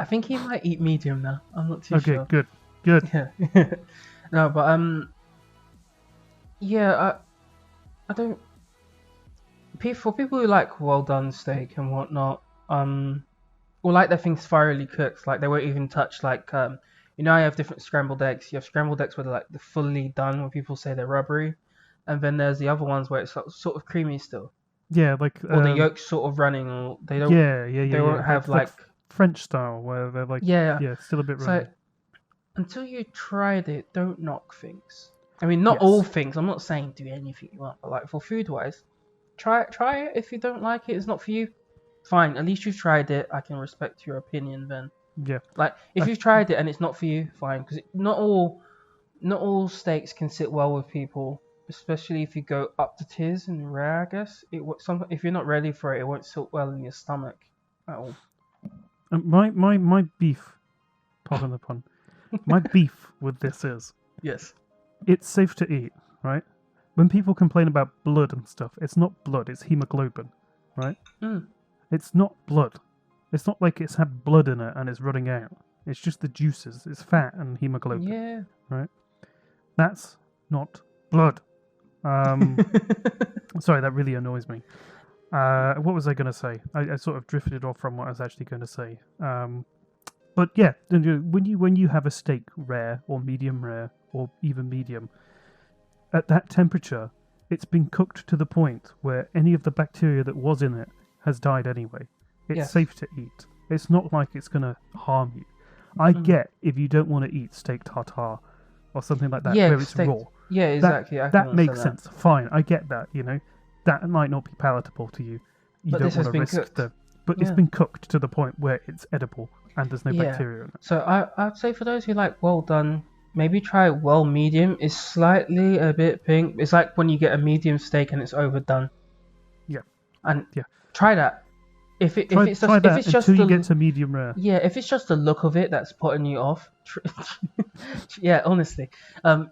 I think he might eat medium now. I'm not too sure. Okay, good. Yeah. No, but yeah, I don't. For people who like well done steak and whatnot, or like their things thoroughly cooked, like they won't even touch like you know, I have different scrambled eggs. You have scrambled eggs where they're like fully done, where people say they're rubbery, and then there's the other ones where it's sort of creamy still. Yeah, like or the yolk's sort of running, or they don't. They won't have like French style where they're like still a bit runny. So until you tried it, don't knock things. I mean, not all things. I'm not saying do anything you want, but like for food wise, try it. If you don't like it, it's not for you. Fine. At least you've tried it. I can respect your opinion then. Yeah. Like if you've tried it and it's not for you, fine. Because not all steaks can sit well with people, especially if you go up the tiers and rare. I guess if you're not ready for it, it won't sit well in your stomach at all. My beef, pardon the pun, my beef with this is it's safe to eat, right? When people complain about blood and stuff, it's not blood, it's hemoglobin, right? It's not blood. It's not like it's had blood in it and it's running out. It's just the juices. It's fat and hemoglobin. Yeah. Right? That's not blood. Sorry, that really annoys me. What was I going to say? I sort of drifted off from what I was actually going to say. But yeah, when you have a steak rare or medium rare or even medium, at that temperature, it's been cooked to the point where any of the bacteria that was in it has died anyway. It's safe to eat. It's not like it's going to harm you. I get if you don't want to eat steak tartare or something like that, where it's raw. Yeah, exactly. That makes sense. Fine, I get that. That might not be palatable to you. You don't want to risk but it's been cooked to the point where it's edible and there's no bacteria in it. So I'd say for those who like well done, maybe try well medium. It's slightly a bit pink. It's like when you get a medium steak and it's overdone. Yeah. And try that. If it's just until you get to medium rare. Yeah, if it's just the look of it that's putting you off. Honestly,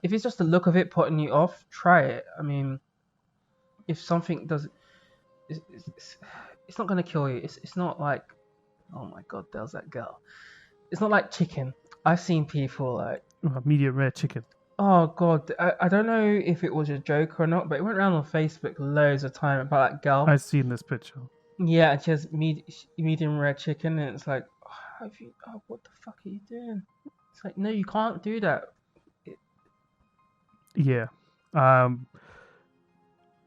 if it's just the look of it putting you off, try it. I mean, if something does, it's not gonna kill you. It's not like, oh my god, there's that girl. It's not like chicken. I've seen people like medium rare chicken. Oh god, I don't know if it was a joke or not, but it went around on Facebook loads of time about that girl. I've seen this picture. Yeah, and she has medium rare chicken, and it's like, what the fuck are you doing? It's like, no, you can't do that. Yeah.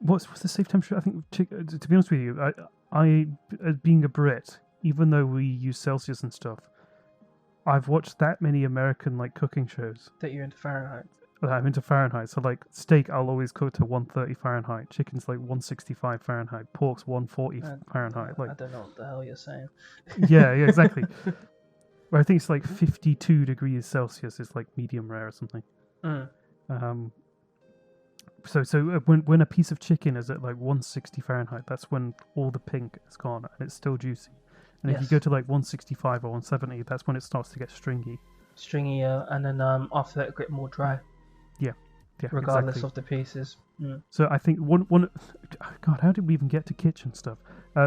What's the safe temperature? I think, to be honest with you, I being a Brit, even though we use Celsius and stuff, I've watched that many American like cooking shows. That you're into Fahrenheit. I'm into Fahrenheit. So like steak, I'll always cook to 130 Fahrenheit. Chicken's like 165 Fahrenheit. Pork's 140 Fahrenheit. Like I don't know what the hell you're saying. Yeah, exactly. But I think it's like 52 degrees Celsius is like medium rare or something. So when a piece of chicken is at like 160 Fahrenheit, that's when all the pink is gone and it's still juicy. And if you go to like 165 or 170, that's when it starts to get stringy. Stringier, and then after that, it get more dry. Yeah, regardless of the pieces. So I think one God, how did we even get to kitchen stuff?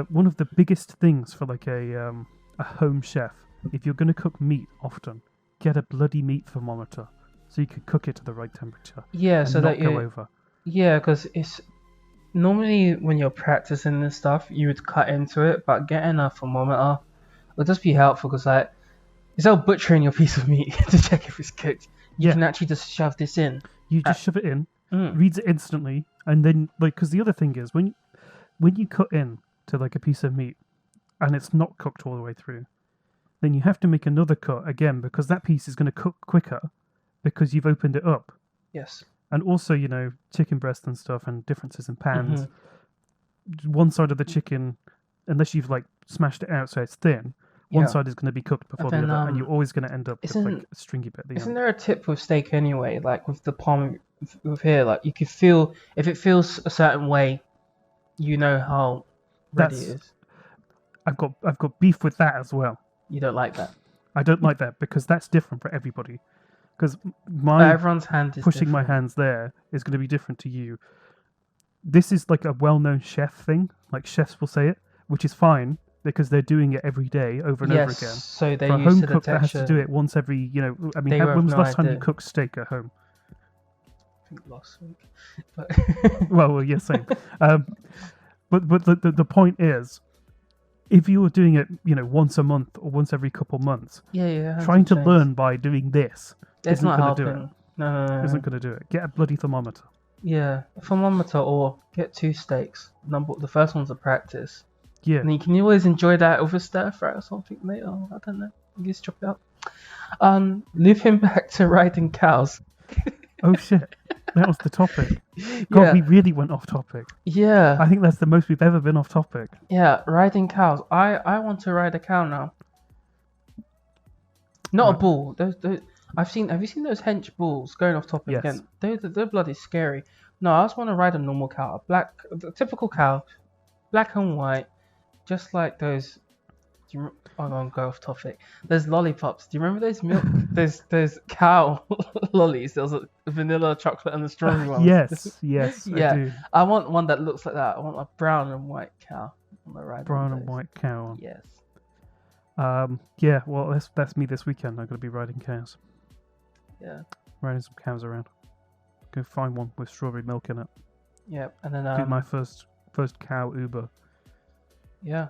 One of the biggest things for like a home chef, if you're going to cook meat often, get a bloody meat thermometer so you can cook it to the right temperature. Yeah, so that you go over. Yeah, because it's normally when you're practicing this stuff, you would cut into it, but getting a thermometer will just be helpful because like instead of butchering your piece of meat to check if it's cooked, you can actually just shove this in. You just shove it in, reads it instantly, and then like because the other thing is when you cut in to like a piece of meat and it's not cooked all the way through, then you have to make another cut again because that piece is going to cook quicker because you've opened it up. Yes. And also, chicken breast and stuff and differences in pans. One side of the chicken, unless you've like smashed it out so it's thin, one side is going to be cooked before the other, and you're always going to end up with like a stringy bit at the end. Isn't there a tip with steak anyway? Like with the palm of here, like you can feel if it feels a certain way, you know how ready it is. I've got beef with that as well. You don't like that? I don't like that because that's different for everybody. Because everyone's hand is pushing different. my hands there is going to be different to you. This is like a well-known chef thing. Like chefs will say it, which is fine because they're doing it every day over and over again. So they're for a used home to the cook texture. that has to do it once every, I mean, when was the last time you cooked steak at home? I think last week. But well, yeah, same. But the point is, if you were doing it, once a month or once every couple months, trying to learn by doing this it's isn't not going to do helping. it. No. Isn't going to do it. Get a bloody thermometer. Yeah, a thermometer or get 2 steaks. The first one's a practice. Yeah. And you can always enjoy that with a stir fry or something later. I don't know. You just chop it up. Looping back to riding cows. Oh shit, that was the topic. God, we really went off topic. Yeah. I think that's the most we've ever been off topic. Yeah, riding cows. I want to ride a cow now. Not a bull. Those have you seen those hench bulls? Going off topic again. They're bloody scary. No, I just want to ride a normal cow, a typical cow, black and white, just like those. I'm gonna go off topic. There's lollipops. Do you remember those milk? those cow lollies. There was a vanilla, chocolate, and the strawberry one. Yes, yeah. I do. I want one that looks like that. I want a brown and white cow. Brown and white cow. Yes. Yeah. Well, that's me this weekend. I'm gonna be riding cows. Yeah. Riding some cows around. Go find one with strawberry milk in it. Yep. And then do my first cow Uber. Yeah.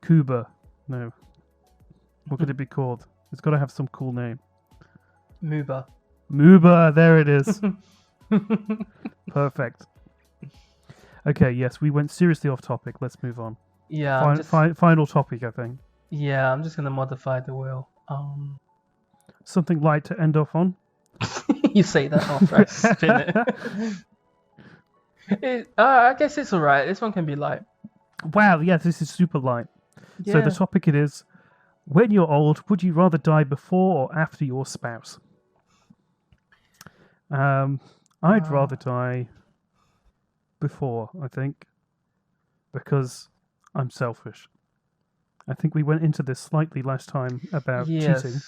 Cuba. No. What could it be called? It's got to have some cool name. Moober. Moober, there it is. Perfect. Okay, yes, we went seriously off topic. Let's move on. Yeah. Final topic, I think. Yeah, I'm just going to modify the wheel. Something light to end off on? You say that after I spin it. I guess it's alright. This one can be light. Wow, yes, this is super light. Yeah. So the topic it is, when you're old, would you rather die before or after your spouse? I'd rather die before, I think, because I'm selfish. I think we went into this slightly last time about cheating,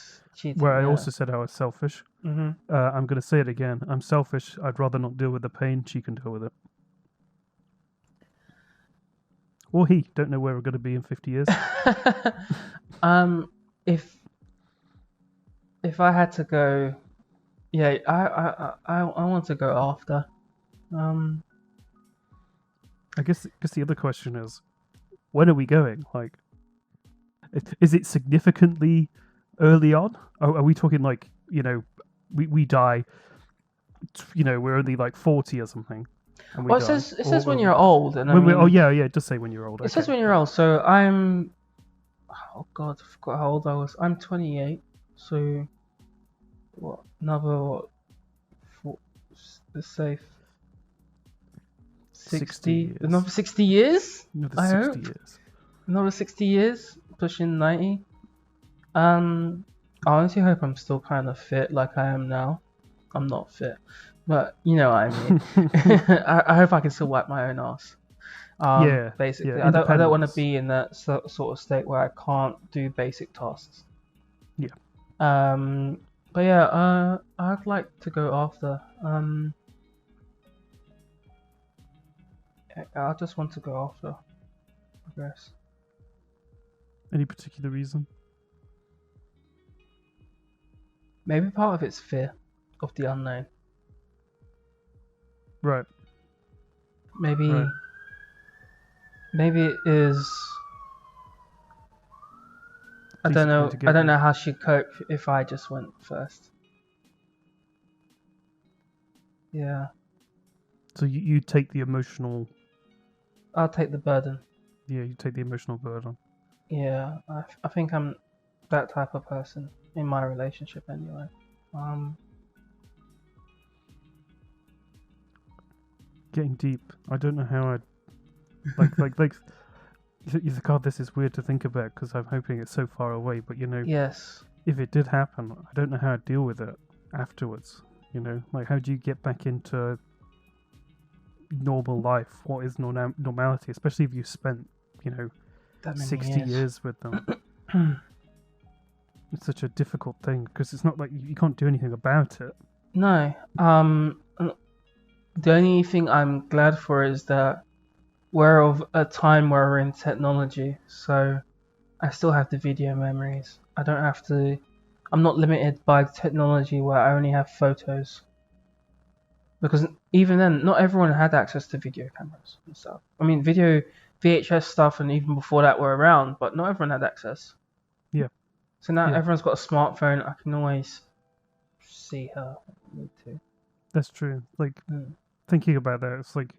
where I also said I was selfish. Mm-hmm. I'm going to say it again. I'm selfish. I'd rather not deal with the pain. She can deal with it. Or he. Don't know where we're going to be in 50 years. If I had to go, yeah, I want to go after. I guess the other question is, when are we going? Like, is it significantly early on? Are we talking like, we die, we're only like 40 or something? Well, it says when you're old, and it does say when you're old. It says when you're old. So I'm, oh god, I forgot how old I was. I'm 28. So another let's say 60 years. Another 60 years. Another 60 years. Another 60 years, pushing 90. I honestly hope I'm still kind of fit like I am now. I'm not fit. But you know what I mean. I hope I can still wipe my own ass. Basically, I don't want to be in that sort of state where I can't do basic tasks. Yeah. But yeah, I'd like to go after. I just want to go after, I guess. Any particular reason? Maybe part of it's fear of the unknown. Right. Maybe it is. I don't know. I don't know how she'd cope if I just went first. Yeah. So you take the emotional. I'll take the burden. Yeah, you take the emotional burden. Yeah, I think I'm that type of person in my relationship anyway. Getting deep. I don't know how I'd like. God, this is weird to think about because I'm hoping it's so far away. But yes. If it did happen, I don't know how I'd deal with it afterwards. Like how do you get back into normal life? What is normality? Especially if you spent 60 years with them. It's such a difficult thing because it's not like you can't do anything about it. No. The only thing I'm glad for is that we're of a time where we're in technology, so I still have the video memories. I'm not limited by technology where I only have photos. Because even then, not everyone had access to video cameras and stuff. I mean, video VHS stuff and even before that were around, but not everyone had access. Yeah. So now everyone's got a smartphone. I can always see her if I need to. That's true. Like, thinking about that, it's like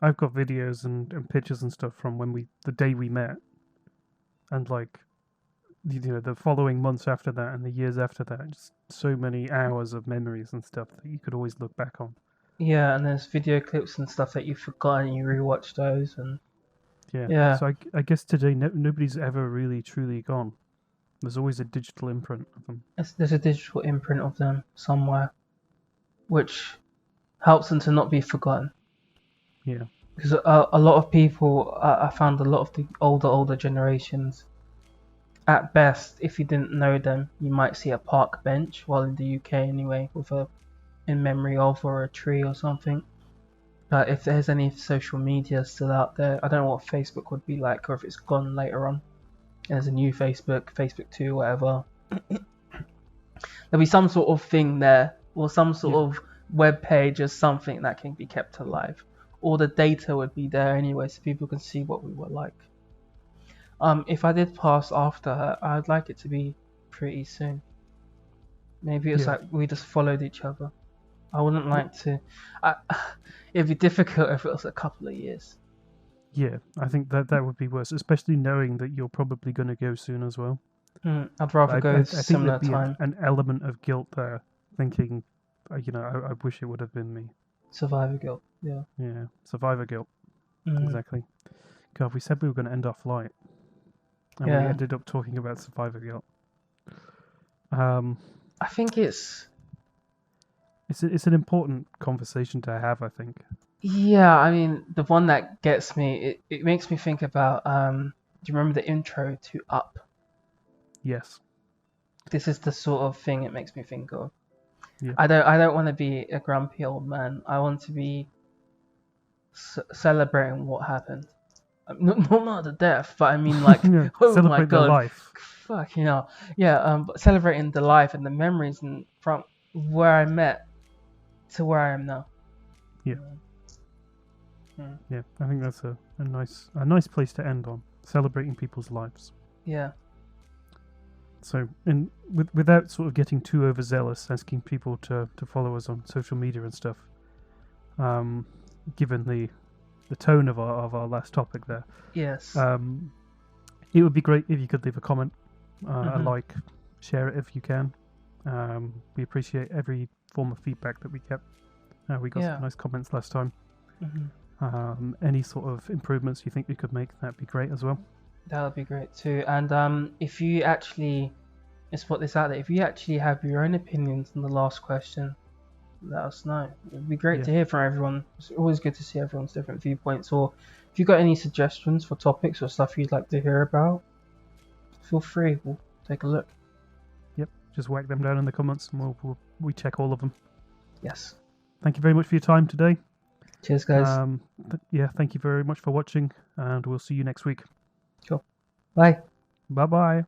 I've got videos and pictures and stuff from the day we met, and like, the following months after that and the years after that, just so many hours of memories and stuff that you could always look back on. Yeah, and there's video clips and stuff that you've forgotten, and you rewatch those, and yeah. So I guess today nobody's ever really truly gone. There's always a digital imprint of them. There's a digital imprint of them somewhere, which helps them to not be forgotten. Yeah. Because a lot of people, I found a lot of the older generations, at best, if you didn't know them, you might see a park bench, well in the UK anyway, with a in memory of or a tree or something. But if there's any social media still out there, I don't know what Facebook would be like, or if it's gone later on. There's a new Facebook 2, whatever. There'll be some sort of thing there, or some sort of web page or something that can be kept alive. All the data would be there anyway, so people can see what we were like. If I did pass after her, I'd like it to be pretty soon. Maybe it's like we just followed each other. I wouldn't like to. It'd be difficult if it was a couple of years. Yeah, I think that would be worse, especially knowing that you're probably going to go soon as well. I'd rather go similar time. An element of guilt there, thinking, I wish it would have been me. Survivor guilt, yeah. Yeah, survivor guilt. Exactly. God, we said we were going to end our flight, and we ended up talking about survivor guilt. I think it's an important conversation to have, I think. Yeah, I mean, the one that gets me, it makes me think about, do you remember the intro to Up? Yes. This is the sort of thing it makes me think of. Yeah. I don't want to be a grumpy old man. I want to be celebrating what happened. Not the death, but I mean like, oh my God, the life. Fuck, but celebrating the life and the memories and from where I met to where I am now. Yeah. Yeah, I think that's a nice place to end on, celebrating people's lives. Yeah. So, without sort of getting too overzealous, asking people to follow us on social media and stuff, given the tone of our last topic there. Yes. It would be great if you could leave a comment, a like, share it if you can. We appreciate every form of feedback that we get. We got some nice comments last time. Any sort of improvements you think we could make, that'd be great as well. That would be great too. And if you actually, let's put this out there, if you actually have your own opinions on the last question, let us know. It'd be great to hear from everyone. It's always good to see everyone's different viewpoints. Or if you've got any suggestions for topics or stuff you'd like to hear about, feel free. We'll take a look. Yep, just whack them down in the comments and we check all of them. Yes. Thank you very much for your time today. Cheers, guys. Thank you very much for watching, and we'll see you next week. Cool. Bye. Bye-bye.